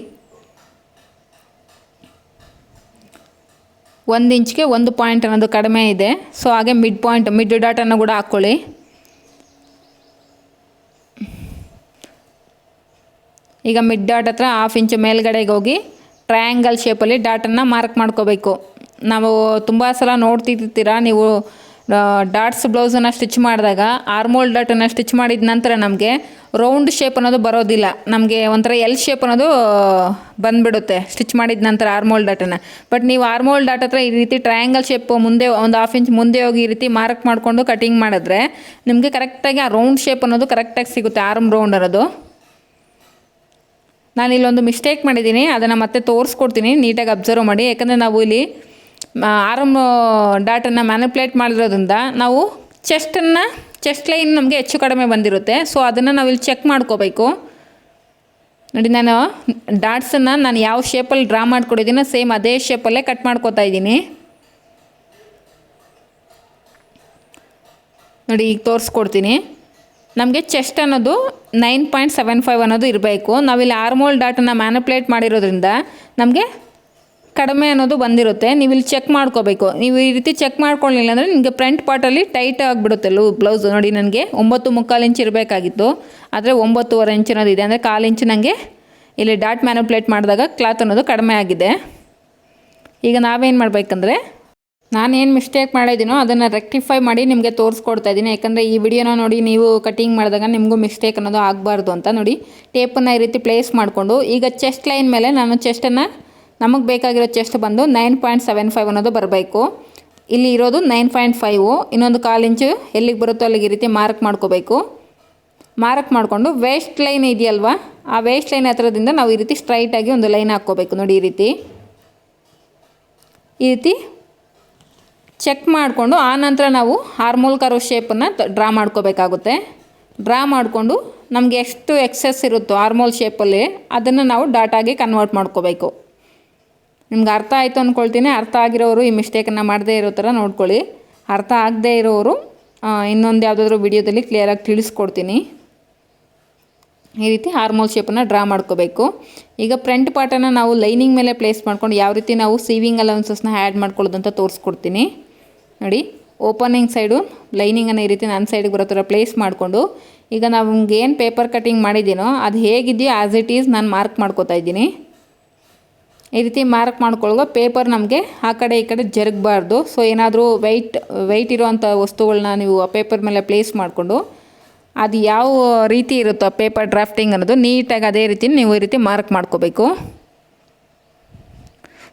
1 ಇಂಚ್ಗೆ 1 ಪಾಯಿಂಟ್ ಅನ್ನೋದು ಕಡಿಮೆ ಇದೆ. ಸೊ ಹಾಗೆ ಮಿಡ್ ಡಾಟನ್ನು ಕೂಡ ಹಾಕ್ಕೊಳ್ಳಿ. ಈಗ ಮಿಡ್ ಡಾಟ್ ಹತ್ರ 1/2 ಇಂಚ್ ಮೇಲ್ಗಡೆಗೆ ಹೋಗಿ ಟ್ರಯಾಂಗಲ್ ಶೇಪಲ್ಲಿ ಡಾಟನ್ನು ಮಾರ್ಕ್ ಮಾಡ್ಕೋಬೇಕು. ನಾವು ತುಂಬ ಸಲ ನೋಡ್ತಿರ್ತೀರ ನೀವು ಡಾಟ್ಸ್ ಬ್ಲೌಸನ್ನು ಸ್ಟಿಚ್ ಮಾಡಿದಾಗ ಆರ್ಮೋಲ್ ಡಾಟನ್ನು ಸ್ಟಿಚ್ ಮಾಡಿದ ನಂತರ ನಮಗೆ ರೌಂಡ್ ಶೇಪ್ ಅನ್ನೋದು ಬರೋದಿಲ್ಲ, ನಮಗೆ ಒಂಥರ ಎಲ್ ಶೇಪ್ ಅನ್ನೋದು ಬಂದುಬಿಡುತ್ತೆ ಸ್ಟಿಚ್ ಮಾಡಿದ ನಂತರ ಆರ್ಮೋಲ್ ಡಾಟನ್ನು. ಬಟ್ ನೀವು ಆರ್ಮೋಲ್ ಡಾಟ್ ಹತ್ರ ಈ ರೀತಿ ಟ್ರಯಾಂಗಲ್ ಶೇಪ್ ಮುಂದೆ ಒಂದು 1/2 ಇಂಚ್ ಮುಂದೆ ಹೋಗಿ ಈ ರೀತಿ ಮಾರ್ಕ್ ಮಾಡಿಕೊಂಡು ಕಟಿಂಗ್ ಮಾಡಿದ್ರೆ ನಿಮಗೆ ಕರೆಕ್ಟಾಗಿ ಆ ರೌಂಡ್ ಶೇಪ್ ಅನ್ನೋದು ಕರೆಕ್ಟಾಗಿ ಸಿಗುತ್ತೆ, ಆರ್ಮ್ ರೌಂಡ್ ಅನ್ನೋದು. ನಾನಿಲ್ಲೊಂದು ಮಿಸ್ಟೇಕ್ ಮಾಡಿದ್ದೀನಿ, ಅದನ್ನು ಮತ್ತೆ ತೋರಿಸ್ಕೊಡ್ತೀನಿ, ನೀಟಾಗಿ ಅಬ್ಸರ್ವ್ ಮಾಡಿ. ಯಾಕಂದರೆ ನಾವು ಇಲ್ಲಿ ಆರ್ಮ್ ಡಾಟನ್ನು ಮ್ಯಾನಿಪ್ಯುಲೇಟ್ ಮಾಡಿರೋದ್ರಿಂದ ನಾವು ಚೆಸ್ಟ್ ಲೈನ್ ನಮಗೆ ಹೆಚ್ಚು ಕಡಿಮೆ ಬಂದಿರುತ್ತೆ. ಸೊ ಅದನ್ನು ನಾವಿಲ್ಲಿ ಚೆಕ್ ಮಾಡ್ಕೋಬೇಕು. ನೋಡಿ, ನಾನು ಡಾಟ್ಸನ್ನು ನಾನು ಯಾವ ಶೇಪಲ್ಲಿ ಡ್ರಾ ಮಾಡ್ಕೊಡಿದ್ದೀನೋ ಸೇಮ್ ಅದೇ ಶೇಪಲ್ಲೇ ಕಟ್ ಮಾಡ್ಕೋತಾ ಇದ್ದೀನಿ. ನೋಡಿ, ಈಗ ತೋರಿಸ್ಕೊಡ್ತೀನಿ. ನಮಗೆ ಚೆಸ್ಟ್ ಅನ್ನೋದು 9.75 ಅನ್ನೋದು ಇರಬೇಕು. ನಾವಿಲ್ಲಿ ಆರ್ಮೋಲ್ ಡಾಟನ್ನು ಮ್ಯಾನಿಪ್ಯುಲೇಟ್ ಮಾಡಿರೋದ್ರಿಂದ ನಮಗೆ ಕಡಿಮೆ ಅನ್ನೋದು ಬಂದಿರುತ್ತೆ. ನೀವು ಇಲ್ಲಿ ಚೆಕ್ ಮಾಡ್ಕೋಬೇಕು. ನೀವು ಈ ರೀತಿ ಚೆಕ್ ಮಾಡ್ಕೊಳ್ಳಿಲ್ಲ ಅಂದರೆ ನಿಮಗೆ ಫ್ರಂಟ್ ಪಾರ್ಟಲ್ಲಿ ಟೈಟ್ ಆಗಿಬಿಡುತ್ತೆ ಬ್ಲೌಸು. ನೋಡಿ, ನನಗೆ 9.75 ಇಂಚ್ ಇರಬೇಕಾಗಿತ್ತು, ಆದರೆ 9.25 ಇಂಚ್ ಅನ್ನೋದು ಇದೆ. ಅಂದರೆ 1/4 ಇಂಚ್ ನನಗೆ ಇಲ್ಲಿ ಡಾಟ್ ಮ್ಯಾನಿಪ್ಯುಲೇಟ್ ಮಾಡಿದಾಗ ಕ್ಲಾತ್ ಅನ್ನೋದು ಕಡಿಮೆ ಆಗಿದೆ. ಈಗ ನಾವೇನು ಮಾಡಬೇಕಂದ್ರೆ, ನಾನೇನು ಮಿಸ್ಟೇಕ್ ಮಾಡಿದ್ದೀನೋ ಅದನ್ನು ರೆಕ್ಟಿಫೈ ಮಾಡಿ ನಿಮಗೆ ತೋರಿಸ್ಕೊಡ್ತಾ ಇದ್ದೀನಿ. ಯಾಕಂದರೆ ಈ ವಿಡಿಯೋನ ನೋಡಿ ನೀವು ಕಟಿಂಗ್ ಮಾಡಿದಾಗ ನಿಮಗೂ ಮಿಸ್ಟೇಕ್ ಅನ್ನೋದು ಆಗಬಾರ್ದು ಅಂತ. ನೋಡಿ, ಟೇಪನ್ನು ಈ ರೀತಿ ಪ್ಲೇಸ್ ಮಾಡಿಕೊಂಡು ಈಗ ಚೆಸ್ಟ್ ಲೈನ್ ಮೇಲೆ ನಾನು ಚೆಸ್ಟನ್ನು ನಮಗೆ ಬೇಕಾಗಿರೋ ಚೆಸ್ಟ್ ಬಂದು 9.75 ಅನ್ನೋದು ಬರಬೇಕು. ಇಲ್ಲಿ ಇರೋದು 9.5. ಇನ್ನೊಂದು 1/4 ಇಂಚು ಎಲ್ಲಿಗೆ ಬರುತ್ತೋ ಅಲ್ಲಿಗೆ ಈ ರೀತಿ ಮಾರ್ಕ್ ಮಾಡ್ಕೋಬೇಕು. ಮಾರ್ಕ್ ಮಾಡಿಕೊಂಡು ವೇಸ್ಟ್ ಲೈನ್ ಇದೆಯಲ್ವಾ, ಆ ವೇಸ್ಟ್ ಲೈನ್ ಹತ್ರದಿಂದ ನಾವು ಈ ರೀತಿ ಸ್ಟ್ರೈಟಾಗಿ ಒಂದು ಲೈನ್ ಹಾಕ್ಕೋಬೇಕು. ನೋಡಿ, ಈ ರೀತಿ ಚೆಕ್ ಮಾಡಿಕೊಂಡು ಆನಂತರ ನಾವು ಆರ್ಮೋಲ್ ಕರ್ವ್ ಶೇಪನ್ನು ಡ್ರಾ ಮಾಡ್ಕೋಬೇಕಾಗುತ್ತೆ. ಡ್ರಾ ಮಾಡಿಕೊಂಡು ನಮಗೆ ಎಷ್ಟು ಎಕ್ಸೆಸ್ ಇರುತ್ತೋ ಆರ್ಮೋಲ್ ಶೇಪಲ್ಲಿ ಅದನ್ನು ನಾವು ಡಾಟಾಗಿ ಕನ್ವರ್ಟ್ ಮಾಡ್ಕೋಬೇಕು. ನಿಮ್ಗೆ ಅರ್ಥ ಆಯಿತು ಅಂದ್ಕೊಳ್ತೀನಿ. ಅರ್ಥ ಆಗಿರೋರು ಈ ಮಿಸ್ಟೇಕನ್ನು ಮಾಡದೇ ಇರೋ ಥರ ನೋಡ್ಕೊಳ್ಳಿ. ಅರ್ಥ ಆಗದೇ ಇರೋರು ಇನ್ನೊಂದು ಯಾವುದಾದ್ರೂ ವಿಡಿಯೋದಲ್ಲಿ ಕ್ಲಿಯರಾಗಿ ತಿಳಿಸ್ಕೊಡ್ತೀನಿ. ಈ ರೀತಿ ಆರ್ಮೋಲ್ ಶೇಪನ್ನು ಡ್ರಾ ಮಾಡ್ಕೋಬೇಕು. ಈಗ ಫ್ರಂಟ್ ಪಾರ್ಟನ್ನು ನಾವು ಲೈನಿಂಗ್ ಮೇಲೆ ಪ್ಲೇಸ್ ಮಾಡ್ಕೊಂಡು ಯಾವ ರೀತಿ ನಾವು ಸೀವಿಂಗ್ ಅಲೌನ್ಸಸ್ನ ಆ್ಯಡ್ ಮಾಡ್ಕೊಳ್ಳೋದು ಅಂತ ತೋರಿಸ್ಕೊಡ್ತೀನಿ. ನೋಡಿ, ಓಪನಿಂಗ್ ಸೈಡು ಲೈನಿಂಗನ್ನು ಈ ರೀತಿ ನನ್ನ ಸೈಡಿಗೆ ಬರೋ ಥರ ಪ್ಲೇಸ್ ಮಾಡಿಕೊಂಡು ಈಗ ನಮ್ಗೆ ಏನು ಪೇಪರ್ ಕಟಿಂಗ್ ಮಾಡಿದ್ದೀನೋ ಅದು ಹೇಗಿದೆಯೋ ಆ್ಯಸ್ ಇಟ್ ಈಸ್ ನಾನು ಮಾರ್ಕ್ ಮಾಡ್ಕೋತಾ ಇದ್ದೀನಿ. ಈ ರೀತಿ ಮಾರ್ಕ್ ಮಾಡ್ಕೊಳ್ಳುವಾಗ ಪೇಪರ್ ನಮಗೆ ಆ ಕಡೆ ಈ ಕಡೆ ಜರುಗಬಾರ್ದು. ಸೊ ಏನಾದರೂ ವೆಯ್ಟ್ ಇರೋವಂಥ ವಸ್ತುಗಳನ್ನ ನೀವು ಆ ಪೇಪರ್ ಮೇಲೆ ಪ್ಲೇಸ್ ಮಾಡಿಕೊಂಡು ಅದು ಯಾವ ರೀತಿ ಇರುತ್ತೋ ಪೇಪರ್ ಡ್ರಾಫ್ಟಿಂಗ್ ಅನ್ನೋದು ನೀಟಾಗಿ ಅದೇ ರೀತಿ ನೀವು ಈ ರೀತಿ ಮಾರ್ಕ್ ಮಾಡ್ಕೋಬೇಕು.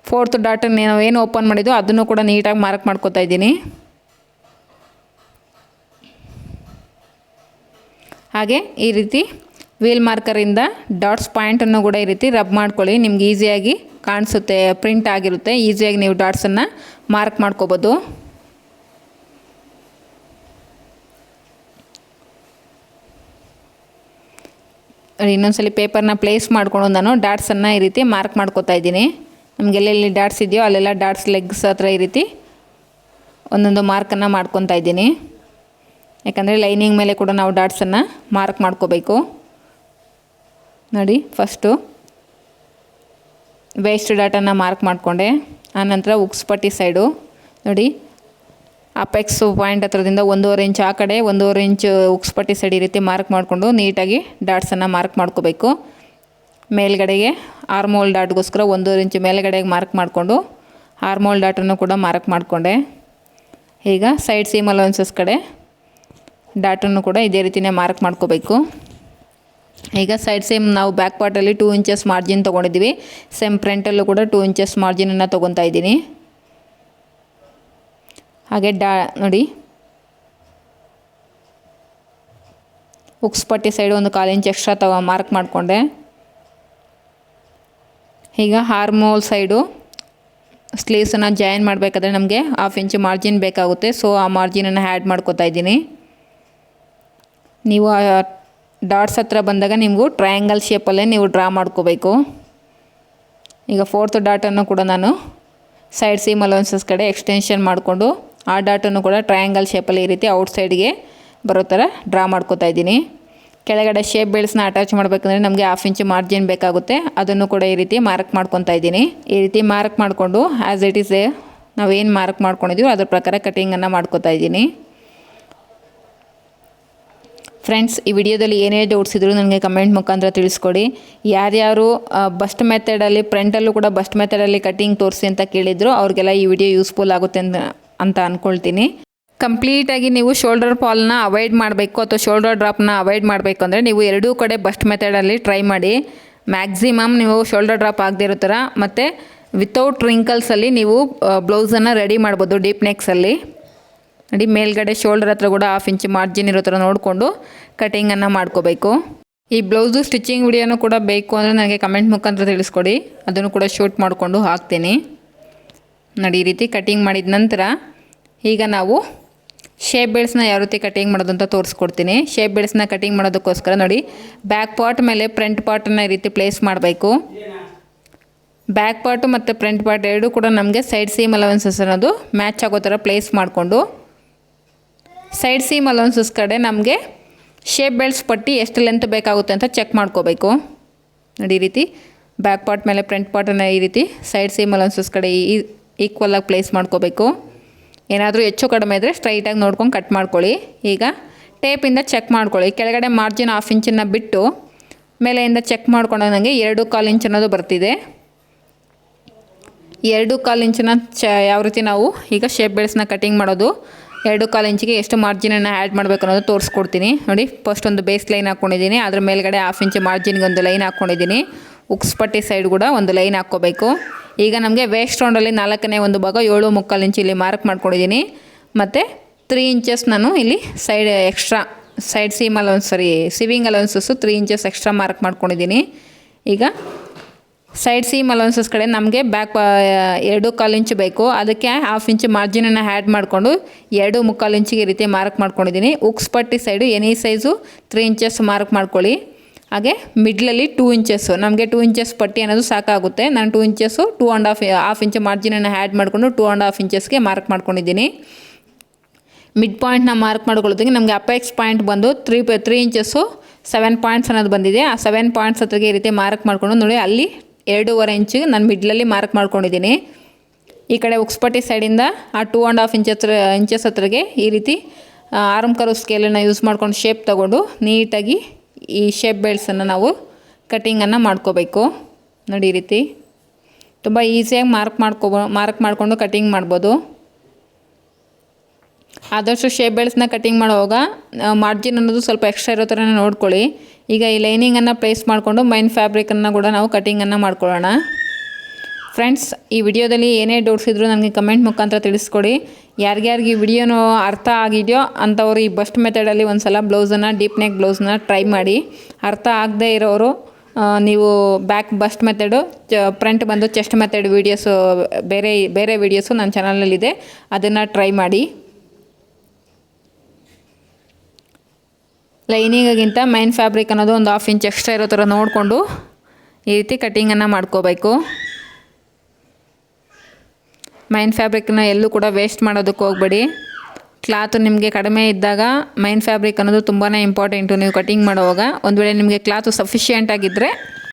4th ಡಾಟನ್ನು ನಾವು ಏನು ಓಪನ್ ಮಾಡಿದ್ದೋ ಅದನ್ನು ಕೂಡ ನೀಟಾಗಿ ಮಾರ್ಕ್ ಮಾಡ್ಕೋತಾ ಇದ್ದೀನಿ. ಹಾಗೆ ಈ ರೀತಿ ವೀಲ್ ಮಾರ್ಕರಿಂದ ಡಾಟ್ಸ್ ಪಾಯಿಂಟನ್ನು ಕೂಡ ಈ ರೀತಿ ರಬ್ ಮಾಡ್ಕೊಳ್ಳಿ. ನಿಮ್ಗೆ ಈಸಿಯಾಗಿ ಕಾಣಿಸುತ್ತೆ, ಪ್ರಿಂಟ್ ಆಗಿರುತ್ತೆ, ಈಸಿಯಾಗಿ ನೀವು ಡಾಟ್ಸನ್ನು ಮಾರ್ಕ್ ಮಾಡ್ಕೋಬೋದು. ಇನ್ನೊಂದ್ಸಲಿ ಪೇಪರ್ನ ಪ್ಲೇಸ್ ಮಾಡಿಕೊಂಡು ನಾನು ಡಾಟ್ಸನ್ನು ಈ ರೀತಿ ಮಾರ್ಕ್ ಮಾಡ್ಕೋತಾ ಇದ್ದೀನಿ. ನಮಗೆಲ್ಲೆಲ್ಲಿ ಡಾಟ್ಸ್ ಇದೆಯೋ ಅಲ್ಲೆಲ್ಲ ಡಾಟ್ಸ್ ಲೆಗ್ಸ್ ಹತ್ರ ಈ ರೀತಿ ಒಂದೊಂದು ಮಾರ್ಕನ್ನು ಮಾಡ್ಕೊತಾ ಇದ್ದೀನಿ. ಯಾಕಂದರೆ ಲೈನಿಂಗ್ ಮೇಲೆ ಕೂಡ ನಾವು ಡಾಟ್ಸನ್ನು ಮಾರ್ಕ್ ಮಾಡ್ಕೋಬೇಕು. ನೋಡಿ, ಫಸ್ಟು ವೇಸ್ಟ್ ಡಾಟನ್ನು ಮಾರ್ಕ್ ಮಾಡಿಕೊಂಡೆ. ಆನಂತರ ಉಕ್ಸ್ ಪಟ್ಟಿ ಸೈಡು ನೋಡಿ, ಅಪೆಕ್ಸ್ ಪಾಯಿಂಟ್ ಹತ್ರದಿಂದ 1.5 ಇಂಚ್ ಆ ಕಡೆ 1.5 ಇಂಚ್ ಉಕ್ಸ್ ಪಟ್ಟಿ ಸೈಡ್ ಈ ರೀತಿ ಮಾರ್ಕ್ ಮಾಡಿಕೊಂಡು ನೀಟಾಗಿ ಡಾಟ್ಸನ್ನು ಮಾರ್ಕ್ ಮಾಡ್ಕೋಬೇಕು. ಮೇಲ್ಗಡೆಗೆ ಆರ್ಮೋಲ್ ಡಾಟ್ಗೋಸ್ಕರ 1.5 ಇಂಚ್ ಮೇಲ್ಗಡೆಗೆ ಮಾರ್ಕ್ ಮಾಡಿಕೊಂಡು ಆರ್ಮೋಲ್ ಡಾಟನ್ನು ಕೂಡ ಮಾರ್ಕ್ ಮಾಡಿಕೊಂಡೆ. ಈಗ ಸೈಡ್ ಸೀಮ್ ಅಲೌನ್ಸಸ್ ಕಡೆ ಡಾಟನ್ನು ಕೂಡ ಇದೇ ರೀತಿಯೇ ಮಾರ್ಕ್ ಮಾಡ್ಕೋಬೇಕು. ಈಗ ಸೈಡ್ ಸೀಮ್ ನಾವು ಬ್ಯಾಕ್ ಪಾರ್ಟಲ್ಲಿ 2 ಇಂಚಸ್ ಮಾರ್ಜಿನ್ ತೊಗೊಂಡಿದ್ದೀವಿ. ಸೇಮ್ ಫ್ರಂಟಲ್ಲೂ ಕೂಡ 2 ಇಂಚಸ್ ಮಾರ್ಜಿನನ್ನು ತೊಗೊತಾ ಇದ್ದೀನಿ. ಹಾಗೆ ನೋಡಿ, ಉಕ್ಸ್ ಪಟ್ಟಿ ಸೈಡು ಒಂದು 1/4 ಇಂಚ್ ಎಕ್ಸ್ಟ್ರಾ ಮಾರ್ಕ್ ಮಾಡಿಕೊಂಡೆ. ಈಗ ಆರ್ಮೋಲ್ ಸೈಡು ಸ್ಲೀವ್ಸನ್ನು ಜಾಯಿನ್ ಮಾಡಬೇಕಾದ್ರೆ ನಮಗೆ 1/2 ಇಂಚ್ ಮಾರ್ಜಿನ್ ಬೇಕಾಗುತ್ತೆ. ಸೊ ಆ ಮಾರ್ಜಿನನ್ನು ಆ್ಯಡ್ ಮಾಡ್ಕೋತಾ ಇದ್ದೀನಿ. ನೀವು ಡಾಟ್ಸ್ ಹತ್ರ ಬಂದಾಗ ನೀವು ಟ್ರಯಾಂಗಲ್ ಶೇಪಲ್ಲೇ ನೀವು ಡ್ರಾ ಮಾಡ್ಕೋಬೇಕು. ಈಗ 4th ಡಾಟನ್ನು ಕೂಡ ನಾನು ಸೈಡ್ ಸೀಮ್ ಅಲೌನ್ಸಸ್ ಕಡೆ ಎಕ್ಸ್ಟೆನ್ಷನ್ ಮಾಡಿಕೊಂಡು ಆ ಡಾಟನ್ನು ಕೂಡ ಟ್ರಯಾಂಗಲ್ ಶೇಪಲ್ಲಿ ಈ ರೀತಿ ಔಟ್ಸೈಡ್ಗೆ ಬರೋ ಥರ ಡ್ರಾ ಮಾಡ್ಕೋತಾ ಇದ್ದೀನಿ. ಕೆಳಗಡೆ ಶೇಪ್ ಬೇಲ್ಸ್ನ ಅಟ್ಯಾಚ್ ಮಾಡಬೇಕಂದ್ರೆ ನಮಗೆ 1/2 ಇಂಚ್ ಮಾರ್ಜಿನ್ ಬೇಕಾಗುತ್ತೆ. ಅದನ್ನು ಕೂಡ ಈ ರೀತಿ ಮಾರ್ಕ್ ಮಾಡ್ಕೊತಾ ಇದ್ದೀನಿ. ಈ ರೀತಿ ಮಾರ್ಕ್ ಮಾಡಿಕೊಂಡು ಆ್ಯಸ್ ಇಟ್ ಈಸ್ ನಾವೇನು ಮಾರ್ಕ್ ಮಾಡ್ಕೊಂಡಿದ್ದೀವಿ ಅದ್ರ ಪ್ರಕಾರ ಕಟಿಂಗನ್ನು ಮಾಡ್ಕೋತಾ ಇದ್ದೀನಿ. ಫ್ರೆಂಡ್ಸ್, ಈ ವಿಡಿಯೋದಲ್ಲಿ ಏನೇ ಡೌಟ್ಸ್ ಇದ್ದರೂ ನನಗೆ ಕಮೆಂಟ್ ಮುಖಾಂತರ ತಿಳಿಸ್ಕೊಡಿ. ಯಾರ್ಯಾರು ಬಸ್ಟ್ ಮೆಥಡಲ್ಲಿ ಫ್ರಂಟಲ್ಲೂ ಕೂಡ ಬಸ್ಟ್ ಮೆಥಡಲ್ಲಿ ಕಟಿಂಗ್ ತೋರಿಸಿ ಅಂತ ಕೇಳಿದ್ರು ಅವ್ರಿಗೆಲ್ಲ ಈ ವಿಡಿಯೋ ಯೂಸ್ಫುಲ್ ಆಗುತ್ತೆ ಅಂತ ಅಂದ್ಕೊಳ್ತೀನಿ. ಕಂಪ್ಲೀಟಾಗಿ ನೀವು ಶೋಲ್ಡರ್ ಫಾಲ್ನ ಅವಾಯ್ಡ್ ಮಾಡಬೇಕು ಅಥವಾ ಶೋಲ್ಡರ್ ಡ್ರಾಪ್ನ ಅವಾಯ್ಡ್ ಮಾಡಬೇಕು ಅಂದರೆ ನೀವು ಎರಡೂ ಕಡೆ ಬಸ್ಟ್ ಮೆಥಡಲ್ಲಿ ಟ್ರೈ ಮಾಡಿ. ಮ್ಯಾಕ್ಸಿಮಮ್ ನೀವು ಶೋಲ್ಡರ್ ಡ್ರಾಪ್ ಆಗದೇ ಇರೋ ಥರ ಮತ್ತು ವಿತೌಟ್ ರಿಂಕಲ್ಸಲ್ಲಿ ನೀವು ಬ್ಲೌಸನ್ನು ರೆಡಿ ಮಾಡ್ಬೋದು ಡೀಪ್ ನೆಕ್ಸಲ್ಲಿ. ನೋಡಿ ಮೇಲ್ಗಡೆ ಶೋಲ್ಡರ್ ಹತ್ರ ಕೂಡ 1/2 ಇಂಚ್ ಮಾರ್ಜಿನ್ ಇರೋ ಥರ ನೋಡಿಕೊಂಡು ಕಟಿಂಗನ್ನು ಮಾಡ್ಕೋಬೇಕು. ಈ ಬ್ಲೌಸು ಸ್ಟಿಚಿಂಗ್ ವಿಡಿಯೋನೂ ಕೂಡ ಬೇಕು ಅಂದರೆ ನನಗೆ ಕಮೆಂಟ್ ಮುಖಾಂತರ ತಿಳಿಸ್ಕೊಡಿ, ಅದನ್ನು ಕೂಡ ಶೂಟ್ ಮಾಡಿಕೊಂಡು ಹಾಕ್ತೀನಿ. ನೋಡಿ ಈ ರೀತಿ ಕಟಿಂಗ್ ಮಾಡಿದ ನಂತರ ಈಗ ನಾವು ಶೇಪ್ ಬೆಲ್ಟ್ಸ್ನ ಯಾವ ರೀತಿ ಕಟಿಂಗ್ ಮಾಡೋದು ಅಂತ ತೋರಿಸ್ಕೊಡ್ತೀನಿ. ಶೇಪ್ ಬೆಲ್ಟ್ಸ್ನ ಕಟಿಂಗ್ ಮಾಡೋದಕ್ಕೋಸ್ಕರ ನೋಡಿ ಬ್ಯಾಕ್ ಪಾರ್ಟ್ ಮೇಲೆ ಫ್ರಂಟ್ ಪಾರ್ಟನ್ನು ಈ ರೀತಿ ಪ್ಲೇಸ್ ಮಾಡಬೇಕು. ಬ್ಯಾಕ್ ಪಾರ್ಟು ಮತ್ತು ಫ್ರಂಟ್ ಪಾರ್ಟ್ ಎರಡೂ ಕೂಡ ನಮಗೆ ಸೈಡ್ ಸೀಮ್ ಅಲವೆನ್ಸಸ್ ಅನ್ನೋದು ಮ್ಯಾಚ್ ಆಗೋ ಥರ ಪ್ಲೇಸ್ ಮಾಡಿಕೊಂಡು ಸೈಡ್ ಸೀಮ್ ಅಲವೆನ್ಸಸ್ ಕಡೆ ನಮಗೆ ಶೇಪ್ ಬೆಲ್ಟ್ಸ್ ಪಟ್ಟಿ ಎಷ್ಟು ಲೆಂತ್ ಬೇಕಾಗುತ್ತೆ ಅಂತ ಚೆಕ್ ಮಾಡ್ಕೋಬೇಕು. ನೋಡಿ ಈ ರೀತಿ ಬ್ಯಾಕ್ ಪಾರ್ಟ್ ಮೇಲೆ ಫ್ರಂಟ್ ಪಾರ್ಟನ್ನು ಈ ರೀತಿ ಸೈಡ್ ಸೀಮ್ ಅಲವೆನ್ಸಸ್ ಕಡೆ ಈಕ್ವಲಾಗಿ ಪ್ಲೇಸ್ ಮಾಡ್ಕೋಬೇಕು. ಏನಾದರೂ ಹೆಚ್ಚು ಕಡಿಮೆ ಇದ್ದರೆ ಸ್ಟ್ರೈಟಾಗಿ ನೋಡ್ಕೊಂಡು ಕಟ್ ಮಾಡ್ಕೊಳ್ಳಿ. ಈಗ ಟೇಪಿಂದ ಚೆಕ್ ಮಾಡ್ಕೊಳ್ಳಿ. ಕೆಳಗಡೆ ಮಾರ್ಜಿನ್ 1/2 ಇಂಚನ್ನು ಬಿಟ್ಟು ಮೇಲೆಯಿಂದ ಚೆಕ್ ಮಾಡ್ಕೊಂಡಾಗ ನನಗೆ 2.25 ಇಂಚ್ ಅನ್ನೋದು ಬರ್ತಿದೆ. 2.25 ಇಂಚನ್ನ ಯಾವ ರೀತಿ ನಾವು ಈಗ ಶೇಪ್ ಬೆಲ್ಟ್ಸ್ನ ಕಟಿಂಗ್ ಮಾಡೋದು, 2.25 ಇಂಚಿಗೆ ಎಷ್ಟು ಮಾರ್ಜಿನನ್ನು ಆ್ಯಡ್ ಮಾಡಬೇಕು ಅನ್ನೋದು ತೋರಿಸ್ಕೊಡ್ತೀನಿ. ನೋಡಿ ಫಸ್ಟ್ ಒಂದು ಬೇಸ್ ಲೈನ್ ಹಾಕ್ಕೊಂಡಿದ್ದೀನಿ, ಅದ್ರ ಮೇಲ್ಗಡೆ 1/2 ಇಂಚ್ ಮಾರ್ಜಿನ್ಗೆ ಒಂದು ಲೈನ್ ಹಾಕ್ಕೊಂಡಿದ್ದೀನಿ. ಉಕ್ಸ್ ಪಟ್ಟಿ ಸೈಡ್ ಕೂಡ ಒಂದು ಲೈನ್ ಹಾಕ್ಕೋಬೇಕು. ಈಗ ನಮಗೆ ವೇಸ್ಟ್ ರೌಂಡಲ್ಲಿ 4ನೇ ಒಂದು ಭಾಗ 7.75 ಇಂಚ್ ಇಲ್ಲಿ ಮಾರ್ಕ್ ಮಾಡ್ಕೊಂಡಿದ್ದೀನಿ. ಮತ್ತು 3 ಇಂಚಸ್ ನಾನು ಇಲ್ಲಿ side extra side seam allowance sewing allowances 3 inches extra mark ಮಾಡ್ಕೊಂಡಿದ್ದೀನಿ. ಈಗ ಸೈಡ್ ಸೀಮ್ ಅಲವೆನ್ಸಸ್ ಕಡೆ ನಮಗೆ ಬ್ಯಾಕ್ 2.25 ಇಂಚ್ ಬೇಕು, ಅದಕ್ಕೆ 1/2 ಇಂಚ್ ಮಾರ್ಜಿನನ್ನು ಆ್ಯಡ್ ಮಾಡಿಕೊಂಡು 2.25 ಇಂಚಿಗೆ ಈ ರೀತಿ ಮಾರ್ಕ್ ಮಾಡ್ಕೊಂಡಿದ್ದೀನಿ. ಉಕ್ಸ್ ಪಟ್ಟಿ side any size 3 inches mark ಮಾಡ್ಕೊಳ್ಳಿ. ಹಾಗೆ ಮಿಡ್ಲಲ್ಲಿ 2 ಇಂಚಸ್ಸು ನಮಗೆ 2 ಇಂಚಸ್ ಪಟ್ಟಿ ಅನ್ನೋದು ಸಾಕಾಗುತ್ತೆ. ನಾನು 2 ಇಂಚಸ್ಸು 2.5 ಇಂಚ್ ಮಾರ್ಜಿನನ್ನು ಆ್ಯಡ್ ಮಾಡಿಕೊಂಡು 2.5 ಇಂಚಸ್ಗೆ ಮಾರ್ಕ್ ಮಾಡ್ಕೊಂಡಿದ್ದೀನಿ. ಮಿಡ್ ಪಾಯಿಂಟ್ನ ಮಾರ್ಕ್ ಮಾಡ್ಕೊಳ್ಳೋದಕ್ಕೆ ನಮಗೆ ಅಪೆಕ್ಸ್ ಪಾಯಿಂಟ್ ಬಂದು 3 ಇಂಚಸ್ಸು 7 ಪಾಯಿಂಟ್ಸ್ ಅನ್ನೋದು ಬಂದಿದೆ. ಆ 7 ಪಾಯಿಂಟ್ಸ್ ಹತ್ತಿರಗೆ ಈ ರೀತಿ ಮಾರ್ಕ್ ಮಾಡ್ಕೊಂಡು ನೋಡಿ ಅಲ್ಲಿ 2.5 ಇಂಚಿಗೆ ನಾನು ಮಿಡ್ಲಲ್ಲಿ ಮಾರ್ಕ್ ಮಾಡ್ಕೊಂಡಿದ್ದೀನಿ. ಈ ಕಡೆ ಉಕ್ಸ್ಪಟ್ಟಿ ಸೈಡಿಂದ ಆ 2.5 ಇಂಚಸ್ ಹತ್ತಿರಗೆ ಈ ರೀತಿ ಆರ್ಮ್ ಕರ್ವ್ ಸ್ಕೇಲನ್ನು ಯೂಸ್ ಮಾಡ್ಕೊಂಡು ಶೇಪ್ ತಗೊಂಡು ನೀಟಾಗಿ ಈ ಶೇಪ್ ಬೆಲ್ಟ್ಸನ್ನು ನಾವು ಕಟಿಂಗನ್ನು ಮಾಡ್ಕೋಬೇಕು. ನೋಡಿ ಈ ರೀತಿ ತುಂಬ ಈಸಿಯಾಗಿ ಮಾರ್ಕ್ ಮಾಡಿಕೊಂಡು ಕಟಿಂಗ್ ಮಾಡ್ಬೋದು. ಆದಷ್ಟು ಶೇಪ್ ಬೆಲ್ಟ್ಸ್ನ ಕಟಿಂಗ್ ಮಾಡುವಾಗ ಮಾರ್ಜಿನ್ ಅನ್ನೋದು ಸ್ವಲ್ಪ ಎಕ್ಸ್ಟ್ರಾ ಇರೋ ಥರ ನೋಡ್ಕೊಳ್ಳಿ. ಈಗ ಈ ಲೈನಿಂಗನ್ನು ಪ್ಲೇಸ್ ಮಾಡಿಕೊಂಡು ಮೈನ್ ಫ್ಯಾಬ್ರಿಕನ್ನು ಕೂಡ ನಾವು ಕಟಿಂಗನ್ನು ಮಾಡ್ಕೊಳ್ಳೋಣ. ಫ್ರೆಂಡ್ಸ್, ಈ ವಿಡಿಯೋದಲ್ಲಿ ಏನೇ ಡೌಟ್ಸ್ ಇದ್ದರೂ ನನಗೆ ಕಮೆಂಟ್ ಮುಖಾಂತರ ತಿಳಿಸ್ಕೊಡಿ. ಯಾರಿಗ್ಯಾರಿಗೆ ಈ ವಿಡಿಯೋನು ಅರ್ಥ ಆಗಿದೆಯೋ ಅಂಥವ್ರು ಈ ಬಸ್ಟ್ ಮೆಥಡಲ್ಲಿ ಒಂದು ಸಲ ಬ್ಲೌಸನ್ನು ಡೀಪ್ ನೆಕ್ ಬ್ಲೌಸ್ನ ಟ್ರೈ ಮಾಡಿ. ಅರ್ಥ ಆಗದೇ ಇರೋರು ನೀವು ಬ್ಯಾಕ್ ಬಸ್ಟ್ ಮೆಥಡು ಫ್ರಂಟ್ ಬಂದು ಚೆಸ್ಟ್ ಮೆಥಡ್ ವೀಡಿಯೋಸು ಬೇರೆ ವೀಡಿಯೋಸು ನನ್ನ ಚಾನಲಲ್ಲಿದೆ, ಅದನ್ನು ಟ್ರೈ ಮಾಡಿ. ಲೈನಿಂಗಿಗಿಂತ ಮೈನ್ ಫ್ಯಾಬ್ರಿಕ್ ಅನ್ನೋದು ಒಂದು 1/2 ಇಂಚ್ ಎಕ್ಸ್ಟ್ರಾ ಇರೋ ಥರ ನೋಡಿಕೊಂಡು ಈ ರೀತಿ ಕಟಿಂಗನ್ನು ಮಾಡ್ಕೋಬೇಕು. ಮೈನ್ ಫ್ಯಾಬ್ರಿಕ್ನ ಎಲ್ಲೂ ಕೂಡ ವೇಸ್ಟ್ ಮಾಡೋದಕ್ಕೆ ಹೋಗಬೇಡಿ. ಕ್ಲಾತು ನಿಮಗೆ ಕಡಿಮೆ ಇದ್ದಾಗ ಮೈನ್ ಫ್ಯಾಬ್ರಿಕ್ ಅನ್ನೋದು ತುಂಬಾ ಇಂಪಾರ್ಟೆಂಟು ನೀವು ಕಟಿಂಗ್ ಮಾಡುವಾಗ. ಒಂದು ವೇಳೆ ನಿಮಗೆ ಕ್ಲಾತು ಸಫಿಷಿಯೆಂಟ್ ಆಗಿದ್ದರೆ